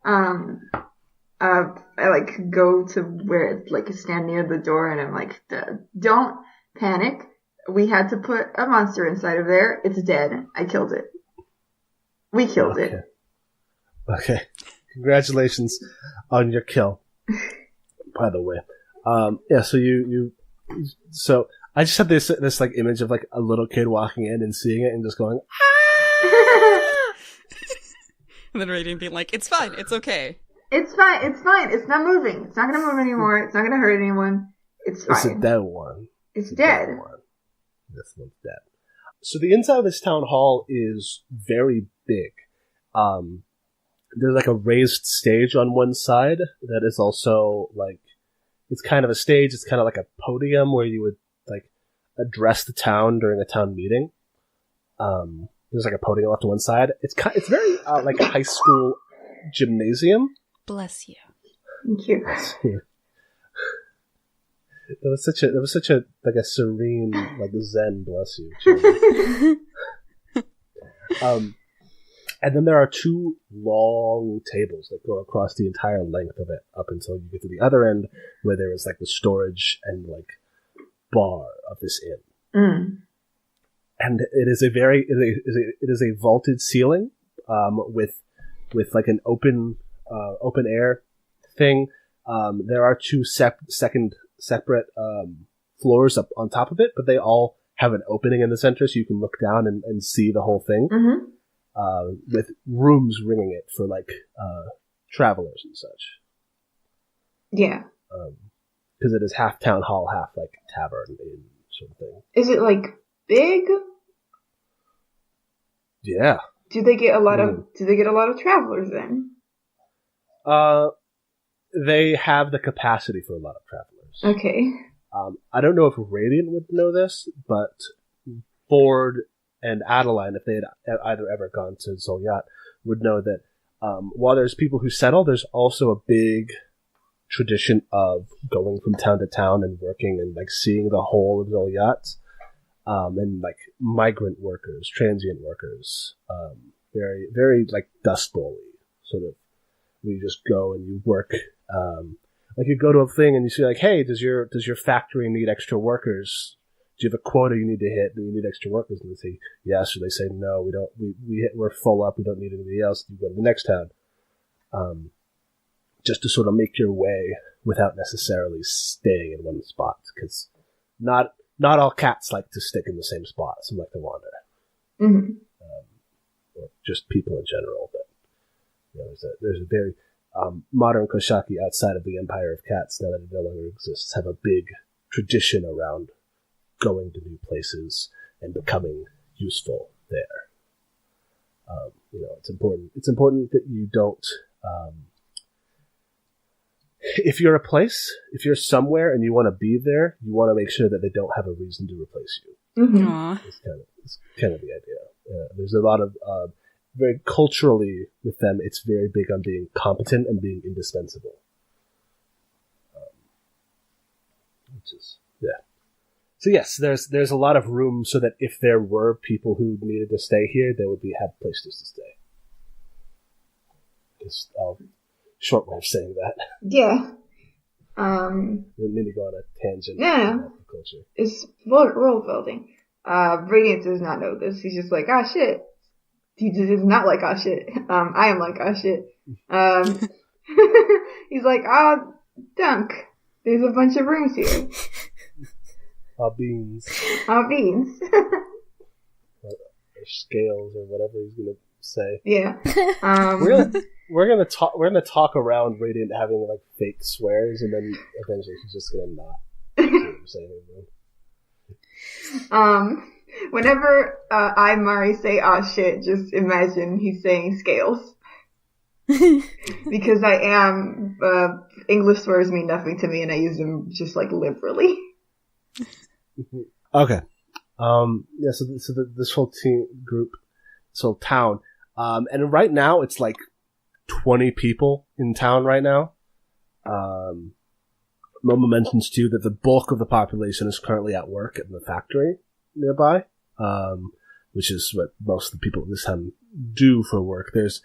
I like go to where it's like stand near the door and I'm like, don't panic. We had to put a monster inside of there. It's dead. I killed it. We killed it. Okay. Congratulations on your kill. By the way. Yeah, so I just have this like image of like a little kid walking in and seeing it and just going, ah! And then Radiant being like, it's fine, it's okay. It's fine, it's not moving. It's not gonna move anymore. It's not gonna hurt anyone. It's fine. It's a dead one. It's dead. This one's dead. So the inside of this town hall is very big. There's like a raised stage on one side that is also like, it's kind of a stage. It's kind of like a podium where you would like address the town during a town meeting. There's like a podium off to one side. It's very like a high school gymnasium. Bless you. Thank you. That was such a like a serene, like Zen, bless you. And then there are two long tables that go across the entire length of it up until you get to the other end where there is like the storage and like bar of this inn. And it is a vaulted ceiling, with like an open air thing. There are two separate floors up on top of it, but they all have an opening in the center, so you can look down and see the whole thing. With rooms ringing it for like travelers and such. Yeah. Because it is half town hall, half like tavern inn sort of thing. Is it like big? Yeah. Do they get a lot of travelers then? They have the capacity for a lot of travelers. Okay. I don't know if Radiant would know this, but Ford and Adeline, if they had either ever gone to Zolyat, would know that while there's people who settle, there's also a big tradition of going from town to town and working and like seeing the whole of Zolyat, and like migrant workers, transient workers, very, very like Dust Bowl-y, sort of. You just go and you work. Like you go to a thing and you see like, hey, does your factory need extra workers? Do you have a quota you need to hit? Do you need extra workers? And they say yes, or they say no, we don't. We're full up. We don't need anybody else. You go to the next town. Just to sort of make your way without necessarily staying in one spot, because not all cats like to stick in the same spot. Some like to wander, or just people in general. But you know, there's a very modern Koshaki outside of the Empire of Cats, now that it no longer exists, have a big tradition around going to new places and becoming useful there. You know, it's important that you don't. If you're a place, if you're somewhere and you want to be there, you want to make sure that they don't have a reason to replace you. It's kind of the idea. There's a lot of very culturally with them. It's very big on being competent and being indispensable. Which is So yes, there's a lot of room so that if there were people who needed to stay here, they would have places to stay. Just short way of saying that. Yeah. Didn't mean to go on a tangent. No. Culture. It's world building. Radiant does not know this. He's just like, ah, shit. He does not like ah, shit. I am like ah, shit. He's like, Dunk. There's a bunch of rooms here. Beans. Beans. Or scales or whatever he's gonna say. Yeah. We're gonna talk around Radiant having like fake swears, and then eventually she's just gonna not say anything. Whenever I Mari say "ah shit," just imagine he's saying scales. Because I am English swears mean nothing to me, and I use them just like liberally. Okay. Yeah. So this whole group, this whole town, and right now it's like 20 people in town right now. Momo mentions too that the bulk of the population is currently at work in the factory nearby, which is what most of the people in this town do for work. There's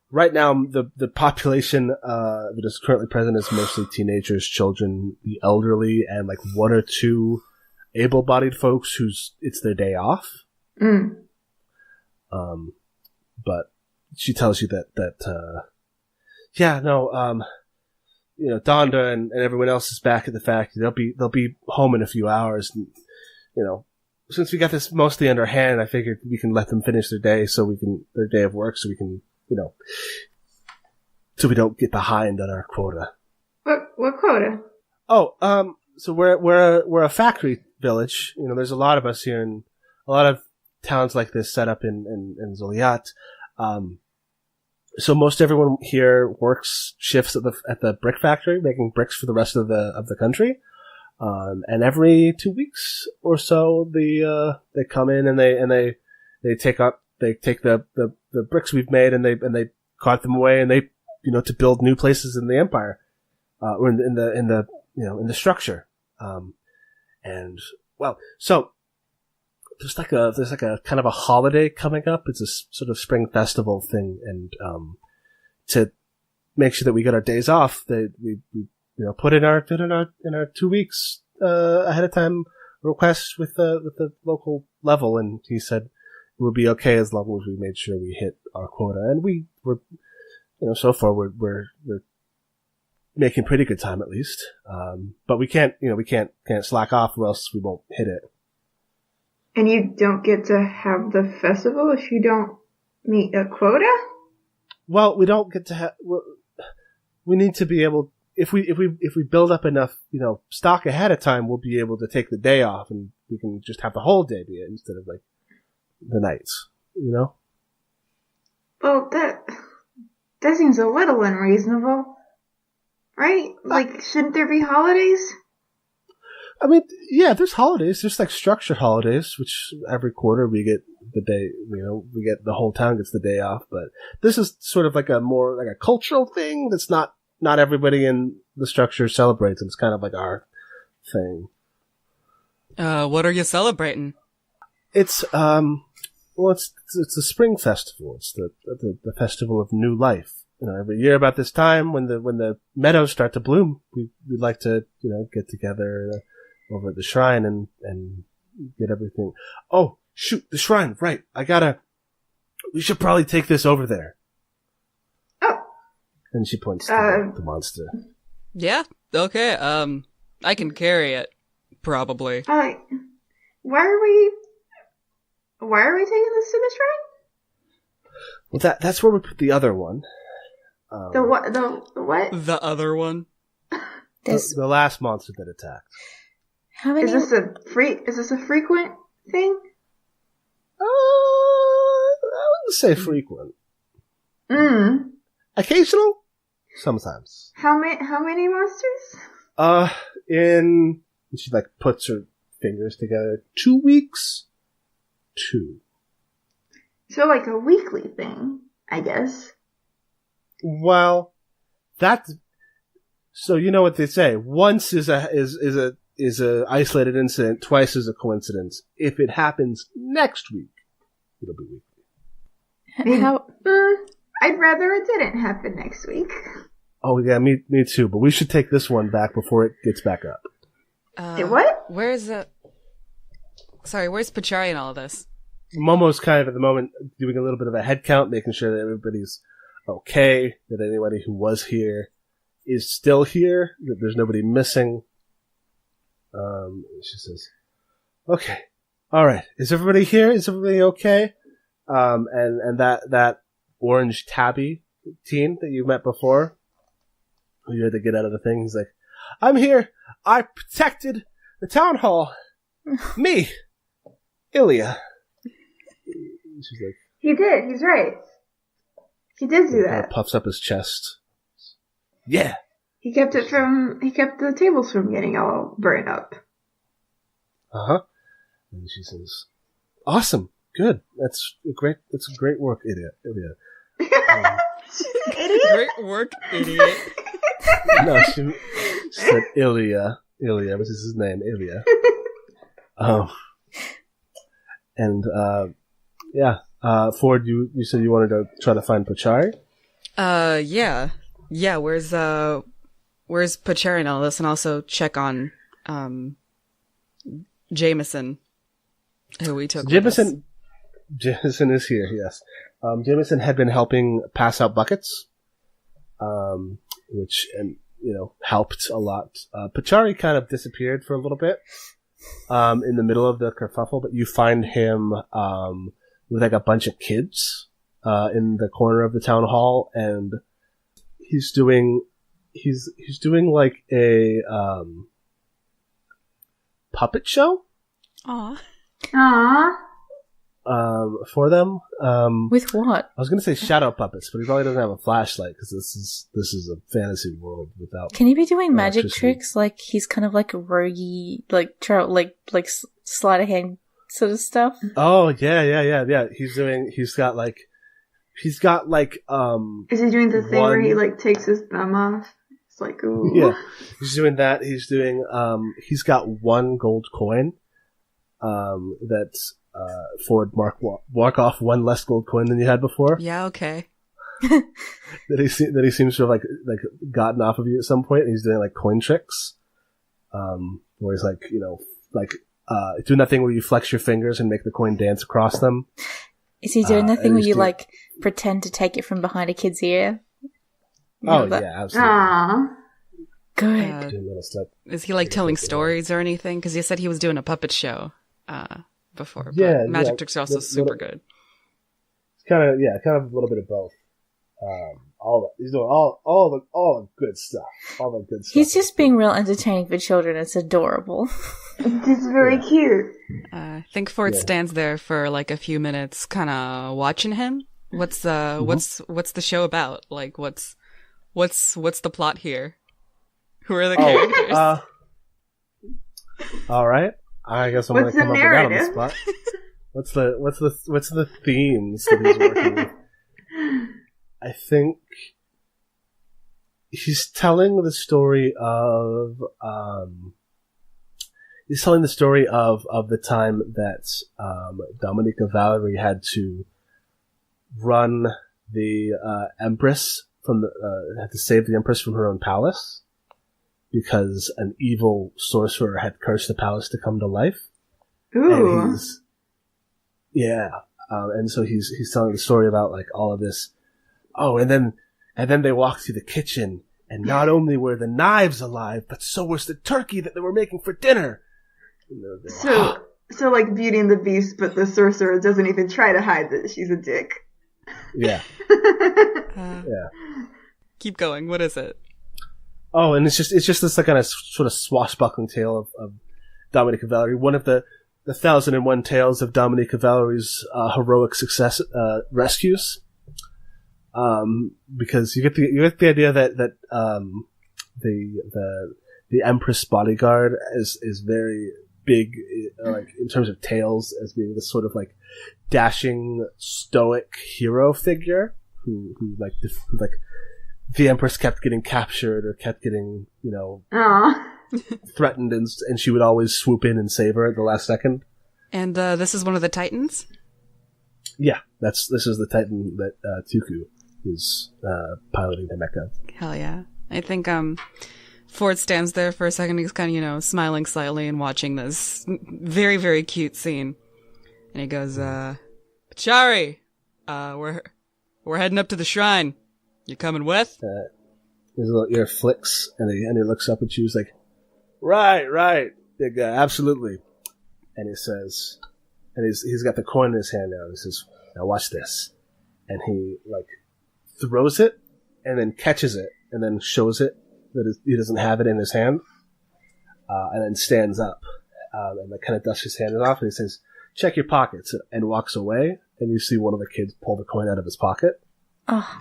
right now the population that is currently present is mostly teenagers, children, the elderly, and like one or two able-bodied folks whose it's their day off. But she tells you that you know, Donda and everyone else is back at the factory. They'll be home in a few hours. And, you know, since we got this mostly under hand, I figured we can let them finish their day their day of work, so we can, you know, so we don't get behind on our quota. What quota? Oh, so we're a factory village. You know, there's a lot of us here, and a lot of towns like this set up in Zolyat. So most everyone here works shifts at the brick factory, making bricks for the rest of the country. And every 2 weeks or so, they come in and they take the bricks we've made and they cart them away, and they, you know, to build new places in the empire, or in the structure. And well, so there's like a kind of a holiday coming up. It's a sort of spring festival thing, and to make sure that we get our days off, we you know put in our 2 weeks ahead of time request with the local level, and he said it would be okay as long as we made sure we hit our quota. And we were, so far we're making pretty good time at least. But we can't slack off or else we won't hit it. And you don't get to have the festival if you don't meet a quota? Well, we don't get to have. Well, we need to be able. If we build up enough, stock ahead of time, we'll be able to take the day off, and we can just have the whole day be it instead of like the nights. Well, that seems a little unreasonable, right? Like, shouldn't there be holidays? I mean, yeah, there's holidays. There's like structured holidays, which every quarter we get the day, we get the whole town gets the day off. But this is sort of like a more like a cultural thing that's not everybody in the structure celebrates. It's kind of like our thing. What are you celebrating? It's it's a spring festival. It's the festival of new life. Every year about this time when the meadows start to bloom, we'd like to get together over at the shrine and get everything. Oh, shoot, the shrine, right. We should probably take this over there. Oh. And she points to the monster. Yeah, okay, I can carry it, probably. Why are we taking this to the shrine? Well, that's where we put the other one. The what? The other one? The last monster that attacked. How many? Is this a frequent thing? I wouldn't say frequent. Occasional? Sometimes. How many monsters? And she like puts her fingers together. 2 weeks? 2. So like a weekly thing, I guess. Well, so you know what they say. Once is a isolated incident. Twice is a coincidence. If it happens next week, it'll be weekly. How? I'd rather it didn't happen next week. Oh yeah, me too. But we should take this one back before it gets back up. What? Where's Pachari in all of this? Momo's kind of at the moment doing a little bit of a head count, making sure that everybody's okay, that anybody who was here is still here, that there's nobody missing. She says, okay, alright, is everybody here? Is everybody okay? And that orange tabby teen that you met before, who you had to get out of the thing, he's like, I'm here, I protected the town hall. Me, Ilya. She's like, He did, he's right. He did do kind of that. puffs up his chest. Yeah. He kept the tables from getting all burned up. Uh-huh. And she says, awesome. Good. That's great work, idiot. Idiot? Great work, idiot. No, she said Ilya. Ilya, which is his name, Ilya. Ford, you said you wanted to try to find Pachari? Yeah. Where's Pachari and all this, and also check on Jameson, who we took. Jameson is here. Yes. Jameson had been helping pass out buckets, which helped a lot. Pachari kind of disappeared for a little bit in the middle of the kerfuffle, but you find him with like a bunch of kids in the corner of the town hall, and he's doing like a puppet show. Aww. For them. With what? I was going to say shadow puppets, but he probably doesn't have a flashlight because this is a fantasy world without. Can he be doing magic electricity. tricks? Like he's kind of like a roguey, like sleight of hand sort of stuff. Oh yeah. He's got like. Is he doing the thing where he like takes his thumb off? It's like, ooh. Yeah, he's doing that. He's doing. He's got 1 gold coin. That's Ford mark off 1 less gold coin than you had before. Yeah. Okay. that he seems to have like gotten off of you at some point. And he's doing like coin tricks. Where he's like do nothing where you flex your fingers and make the coin dance across them. Is he doing nothing where you, doing- like, pretend to take it from behind a kid's ear? Oh, that- yeah, absolutely. Aww. Good. Doing little stuff. Is he like telling stories or anything? Because you said he was doing a puppet show before. But Yeah, magic yeah. tricks are also super good. It's kind of a little bit of both. He's doing all the good stuff. All the good stuff. He's just being real entertaining for children. It's adorable. It's just very cute. I think Ford stands there for like a few minutes, kind of watching him. What's the show about? Like, what's the plot here? Who are the characters? All right. I guess I'm going to What's the come up with that on the narrative? spot. What's the themes that he's working with? I think he's telling the story of the time that Dominica Valerie had to run the Empress had to save the Empress from her own palace because an evil sorcerer had cursed the palace to come to life. Ooh. And so he's telling the story about like all of this. Oh, and then they walked through the kitchen, and not only were the knives alive, but so was the turkey that they were making for dinner. So like Beauty and the Beast, but the sorcerer doesn't even try to hide that she's a dick. Yeah. Keep going. What is it? Oh, and it's just this like kind of sort of swashbuckling tale of Dominica Valerie, one of the 1,001 tales of Dominica Valerie's heroic success rescues. Because you get the idea that the Empress bodyguard is very big, like in terms of tales, as being this sort of like dashing, stoic hero figure who the Empress kept getting captured or kept getting threatened, and she would always swoop in and save her at the last second. And this is one of the Titans? Yeah, this is the Titan that Tuku is piloting the mecha. Hell yeah. I think Ford stands there for a second. He's kind of, smiling slightly and watching this very, very cute scene. And he goes, Chari, we're heading up to the shrine. You coming with? His little ear flicks, and he looks up at you. He's like, right, big guy, absolutely. And he says, and he's got the coin in his hand now. And he says, now watch this. And he like throws it, and then catches it, and then shows it that he doesn't have it in his hand, and then stands up, and like kind of dusts his hand off, and he says, check your pockets, and walks away, and you see one of the kids pull the coin out of his pocket. Oh.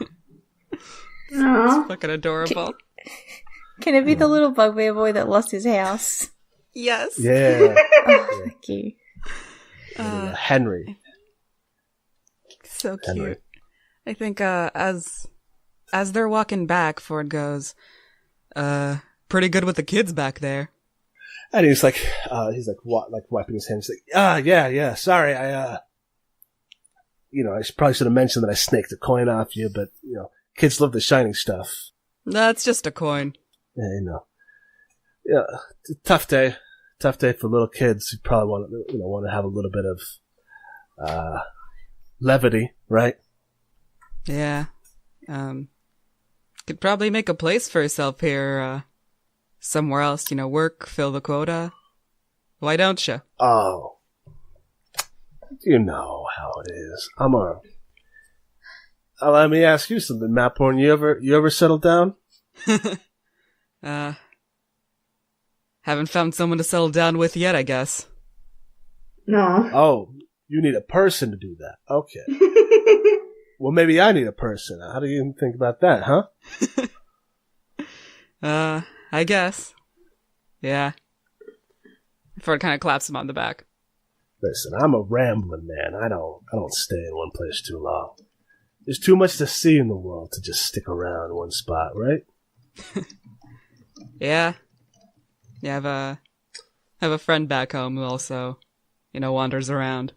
It's fucking adorable. Can it be the little bugbear boy that lost his house? Yes. Yeah. Oh, thank you. Henry. So cute. Henry. I think as they're walking back, Ford goes, pretty good with the kids back there. And he's like wiping his hands. He's like, yeah, sorry, I probably should have mentioned that I snaked a coin off you, but, kids love the shiny stuff. That's just a coin. Yeah, Yeah, tough day for little kids who probably want to have a little bit of, levity, right? Yeah. Could probably make a place for yourself here, somewhere else, work, fill the quota. Why don't you? Oh. You know how it is. Let me ask you something, Maphorn. You ever settled down? Haven't found someone to settle down with yet, I guess. No. Oh, you need a person to do that. Okay. Well, maybe I need a person. How do you think about that, huh? I guess. Yeah. Ford kind of claps him on the back. Listen, I'm a rambling man. I don't stay in one place too long. There's too much to see in the world to just stick around in one spot, right? Yeah. Yeah, I have a friend back home who also, wanders around.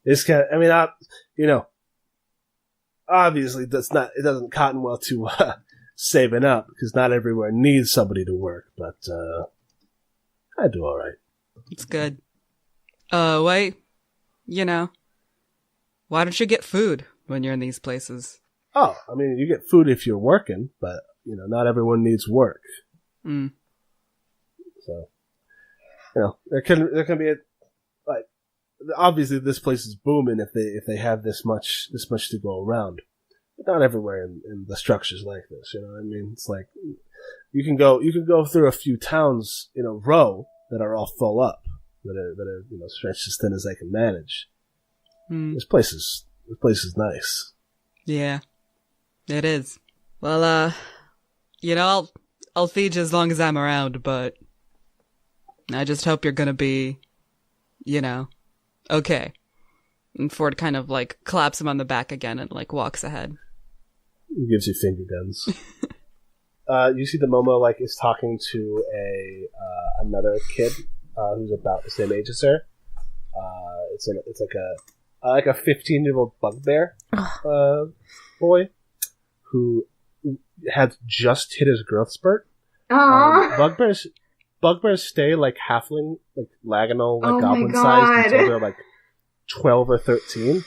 This guy, obviously it doesn't cotton well to saving up, because not everywhere needs somebody to work, but I do all right. It's good. Wait. Why don't you get food when you're in these places? Oh, I mean, you get food if you're working, but, not everyone needs work. Mm. So, there can be obviously this place is booming if they have this much to go around. But not everywhere in the structures like this, you know what I mean? It's like, you can go through a few towns in a row that are all full up, that are stretched as thin as they can manage. Mm. This place is nice. Yeah, it is. Well, I'll feed you as long as I'm around, but I just hope you're gonna be, okay. And Ford kind of claps him on the back again and walks ahead. He gives you finger guns. You see the Momo is talking to another kid who's about the same age as her. It's like a 15-year-old bugbear boy who had just hit his growth spurt. Bugbears stay halfling, lagonal, goblin sized until they're 12 or 13.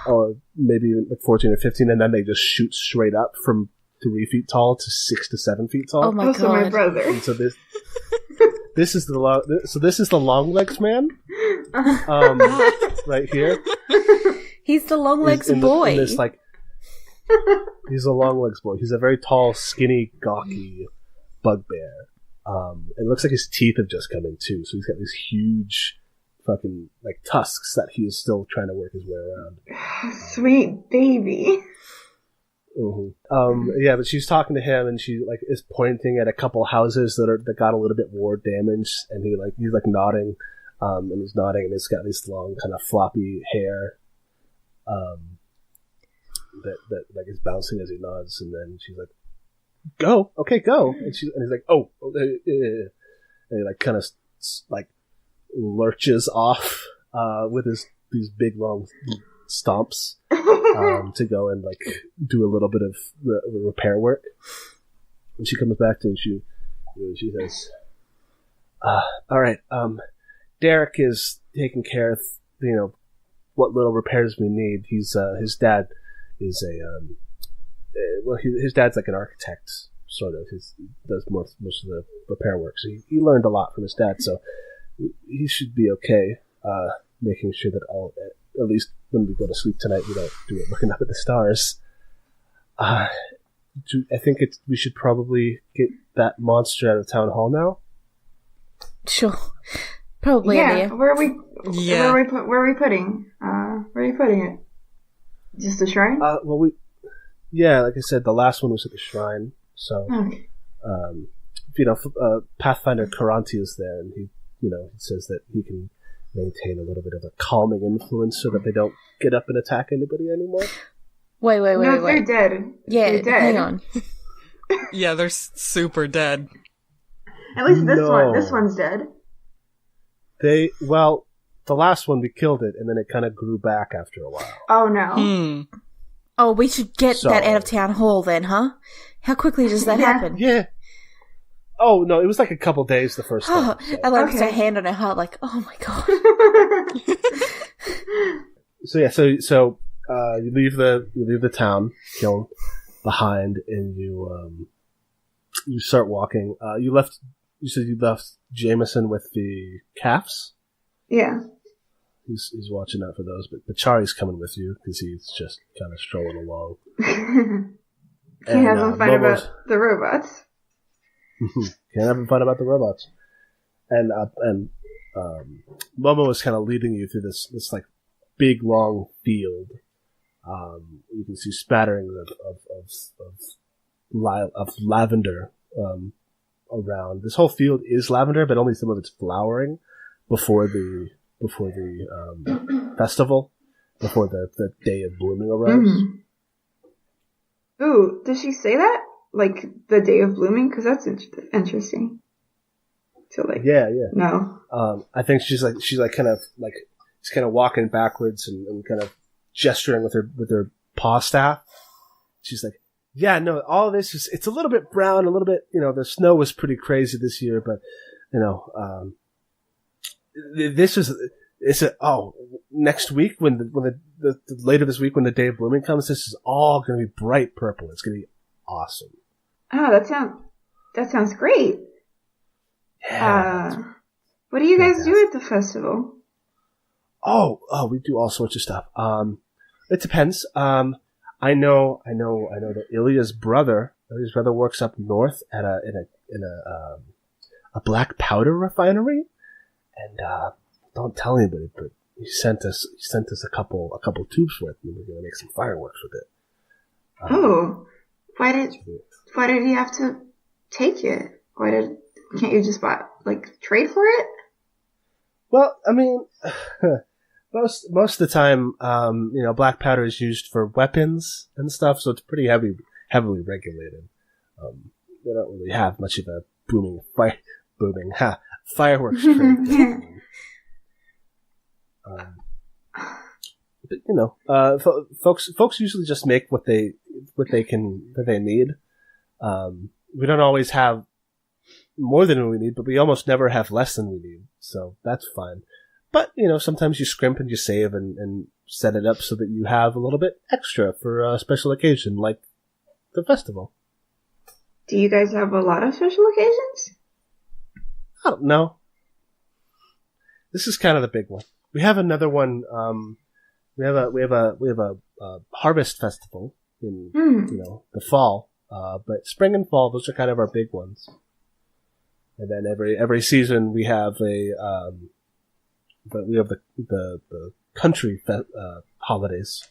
Or maybe even 14 or 15, and then they just shoot straight up from 3 feet tall to 6 to 7 feet tall. Oh my god! My brother. And so this is the long legs man, right here. He's the long legs boy. He's a long legs boy. He's a very tall, skinny, gawky bugbear. It looks like his teeth have just come in too, so he's got these huge fucking tusks that he is still trying to work his way around. Sweet baby. Mm-hmm. Yeah, but she's talking to him, and she is pointing at a couple houses that got a little bit war damaged, and he's nodding, and he's nodding, and he's got this long kind of floppy hair, that is bouncing as he nods, and then she's like, "Go, okay, go," and he's like, "Oh," and he kind of lurches off with these big long stomps to go and do a little bit of repair work. And she comes back to him and she says, all right, Derek is taking care of what little repairs we need. He's his dad is his dad's an architect, sort of. He does most of the repair work, so he learned a lot from his dad, so he should be okay, making sure that at least when we go to sleep tonight, we don't do it looking up at the stars. I think we should probably get that monster out of town hall now. Sure, probably. Yeah, idea. where are we putting? Where are you putting it? Just the shrine? Like I said, the last one was at the shrine. So, okay. Pathfinder Karanti is there, and he says that he can maintain a little bit of a calming influence so that they don't get up and attack anybody anymore. Wait. They're dead. Yeah, they're dead. hang on. Yeah, they're super dead. At least this one's dead. The last one we killed it, and then it kind of grew back after a while. Oh no. Oh, we should get that out of town hall then, huh? How quickly does that happen? Yeah. Oh, no, it was a couple days the first time. So. I puts her hand on her heart oh my god. So you leave the town, Kiln, behind, and you start walking. You said you left Jameson with the calves? Yeah. He's watching out for those, but Chari's coming with you because he's just kind of strolling along. Can't have him fight about the robots. Can't have him fight about the robots. And Momo is kind of leading you through this big long field. You can see spatterings of lavender around. This whole field is lavender, but only some of it's flowering before the festival, before the day of blooming arrives. Mm-hmm. Ooh, does she say that? The day of blooming? Because that's interesting. So yeah. No. I think she's kind of walking backwards and kind of gesturing with her paw staff. She's like, yeah, no, all this it's a little bit brown, a little bit, the snow was pretty crazy this year, but, next week when the later this week when the day of blooming comes, this is all going to be bright purple. It's going to be awesome. Oh, that sounds great. Yeah. What do you guys do at the festival? Oh, we do all sorts of stuff. It depends. I know that Ilya's brother works up north at in a black powder refinery, and don't tell anybody, but he sent us a couple tubes worth, and we're gonna make some fireworks with it. Why did he have to take it? Can't you just trade for it? Well, I mean, most of the time, black powder is used for weapons and stuff, so it's pretty heavily regulated. They don't really have much of a fireworks trade. But, folks usually just make what they need. We don't always have more than we need, but we almost never have less than we need, so that's fine. But, sometimes you scrimp and you save and set it up so that you have a little bit extra for a special occasion, like the festival. Do you guys have a lot of special occasions? I don't know. This is kind of the big one. We have another one. We have a harvest festival in the fall. But spring and fall, those are kind of our big ones. And then every season we have the country holidays,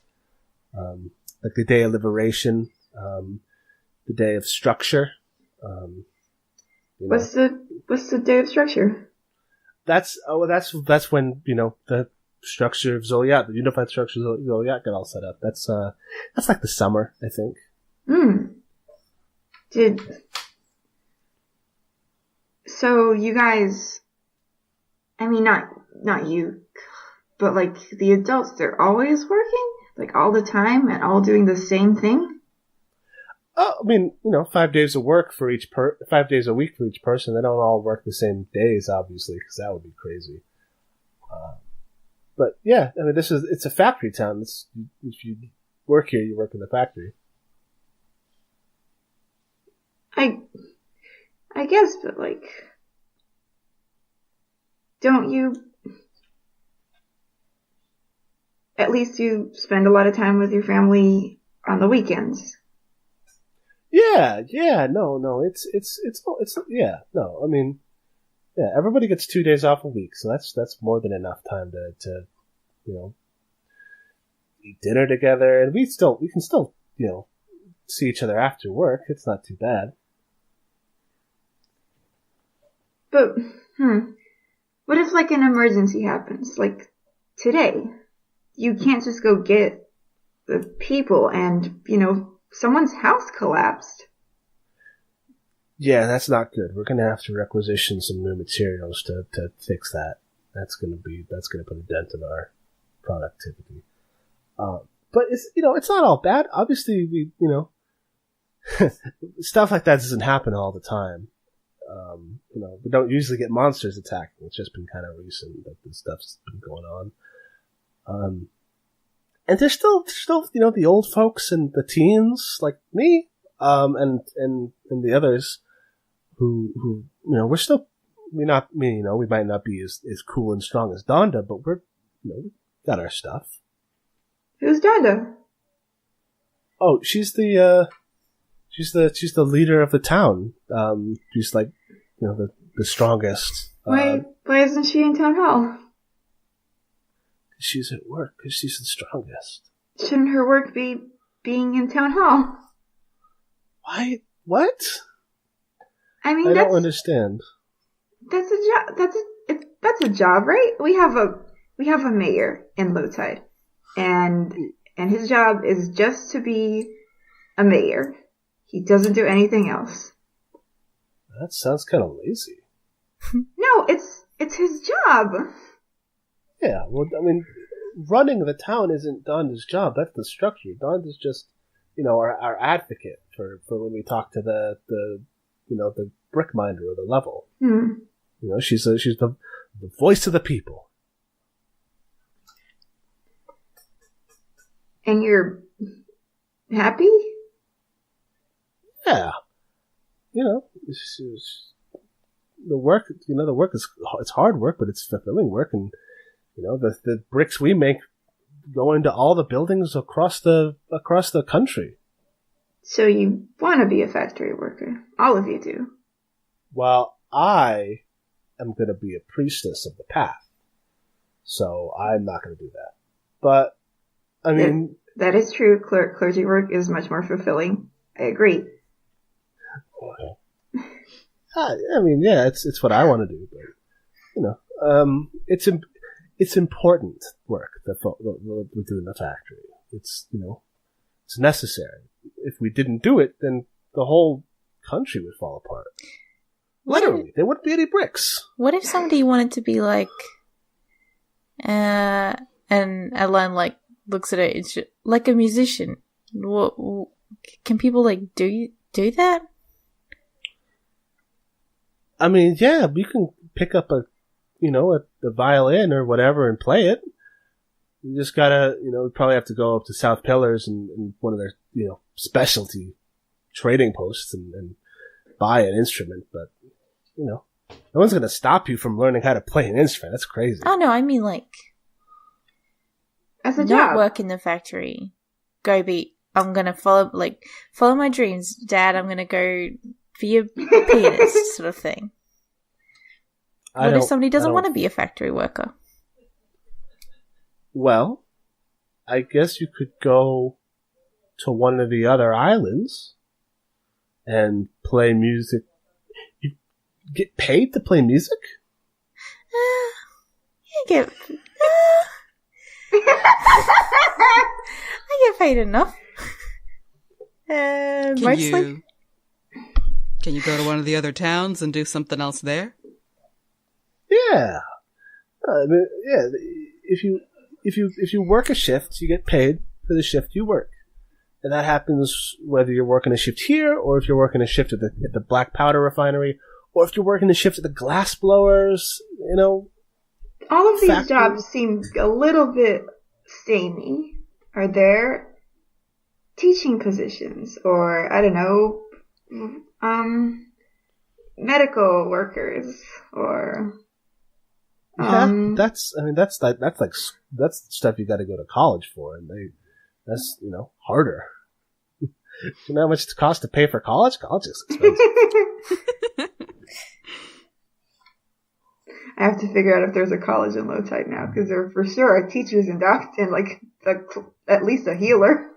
like the Day of Liberation, the Day of Structure. What's the Day of Structure? That's when the structure of Zoliat, the unified structure of Zoliat, got all set up. That's like the summer, I think. So you guys, I mean, not you, but the adults, they're always working, all the time and all doing the same thing? Oh, I mean, 5 days of work for 5 days a week for each person. They don't all work the same days, obviously, because that would be crazy. But yeah, I mean, it's a factory town. If you work here, you work in the factory. I guess, but don't you, at least you spend a lot of time with your family on the weekends? Yeah, no, it's yeah, no, I mean, yeah, everybody gets 2 days off a week, so that's more than enough time to eat dinner together, and we can still, see each other after work. It's not too bad. But, what if an emergency happens, today? You can't just go get the people and, someone's house collapsed. Yeah, that's not good. We're gonna have to requisition some new materials to fix that. That's gonna put a dent in our productivity. But it's not all bad. Obviously, we stuff like that doesn't happen all the time. We don't usually get monsters attacking. It's just been kind of recent that this stuff's been going on. And there's still the old folks and the teens like me, and the others who we're still we might not be as cool and strong as Donda, but we're we got our stuff. Who's Donda? Oh, she's the leader of the town. She's the strongest. Why isn't she in town hall? She's at work because she's the strongest. Shouldn't her work be being in town hall? Why? What? I mean, I don't understand. That's a job. That's a job, right? We have a mayor in Low Tide, and his job is just to be a mayor. He doesn't do anything else. That sounds kind of lazy. No, it's his job. Yeah, well, I mean, running the town isn't Donda's job. That's the structure. Donda's just, our advocate for when we talk to the brick minder or the level. Hmm. She's the The voice of the people. And you're happy? Yeah. The work is, it's hard work, but it's fulfilling work. And, the bricks we make go into all the buildings across the country. So you want to be a factory worker. All of you do. Well, I am going to be a priestess of the path. So I'm not going to do that. But, I mean... That is true. Clergy work is much more fulfilling. I agree. I mean, yeah, it's what I want to do, but, it's important work that we do in the factory. It's necessary. If we didn't do it, then the whole country would fall apart. Literally, there wouldn't be any bricks. What if somebody wanted to be like, and Adeline like looks at it, it's like a musician? What can people like do that? I mean, yeah, you can pick up a violin or whatever and play it. You just gotta, probably have to go up to South Pillars and one of their, specialty trading posts and buy an instrument. But, no one's gonna stop you from learning how to play an instrument. That's crazy. Oh no, I mean like, as a not job. Work in the factory. I'm gonna follow my dreams, Dad. I'm gonna go be a pianist, sort of thing. What if somebody doesn't want to be a factory worker? Well, I guess you could go to one of the other islands and play music. You get paid to play music? I get paid enough. Mostly. Can you go to one of the other towns and do something else there? Yeah. I mean, yeah. If you work a shift, you get paid for the shift you work, and that happens whether you're working a shift here, or if you're working a shift at the black powder refinery, or if you're working a shift at the glass blowers. All of these jobs seem a little bit samey. Are there teaching positions, or I don't know, medical workers, or that's stuff you got to go to college for, and that's harder. You know how much it costs to pay for college? College is expensive. I have to figure out if there's a college in Low Tide now, because there for sure are teachers and doctors and at least a healer.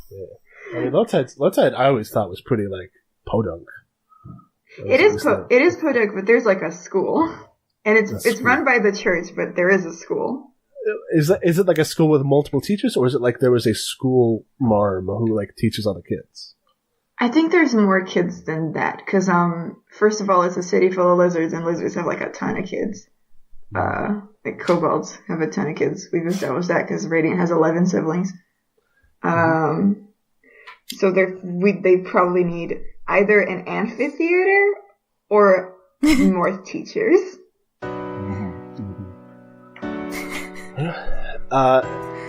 Yeah. I mean, Low Tide I always thought was pretty podunk. It is podunk, but there's a school, and it's run by the church, but there is a school. Is it like a school with multiple teachers, or is it like there was a school marm who teaches all the kids? I think there's more kids than that, because first of all, it's a city full of lizards, and lizards have a ton of kids. Kobolds have a ton of kids. We've established that because Radiant has 11 siblings. So they probably need either an amphitheater or more teachers.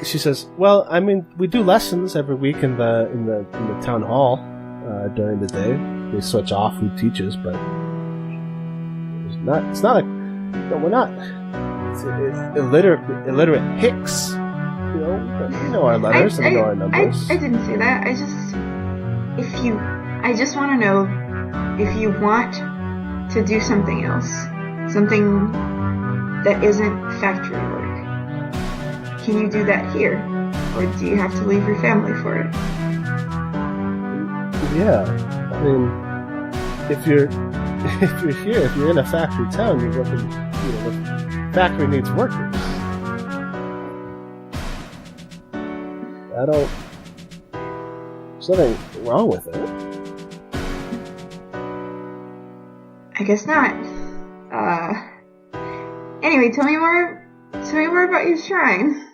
She says, "Well, I mean, we do lessons every week in the town hall during the day. We switch off who teaches, but it's not we're not. It's illiterate hicks. We know our letters and we know our numbers. I didn't say that. I just want to know if you want to do something else, something that isn't factory work. Can you do that here, or do you have to leave your family for it? Yeah, I mean, if you're here, if you're in a factory town, you're working. The factory needs workers. There's nothing wrong with it. I guess not. Anyway, tell me more about your shrine.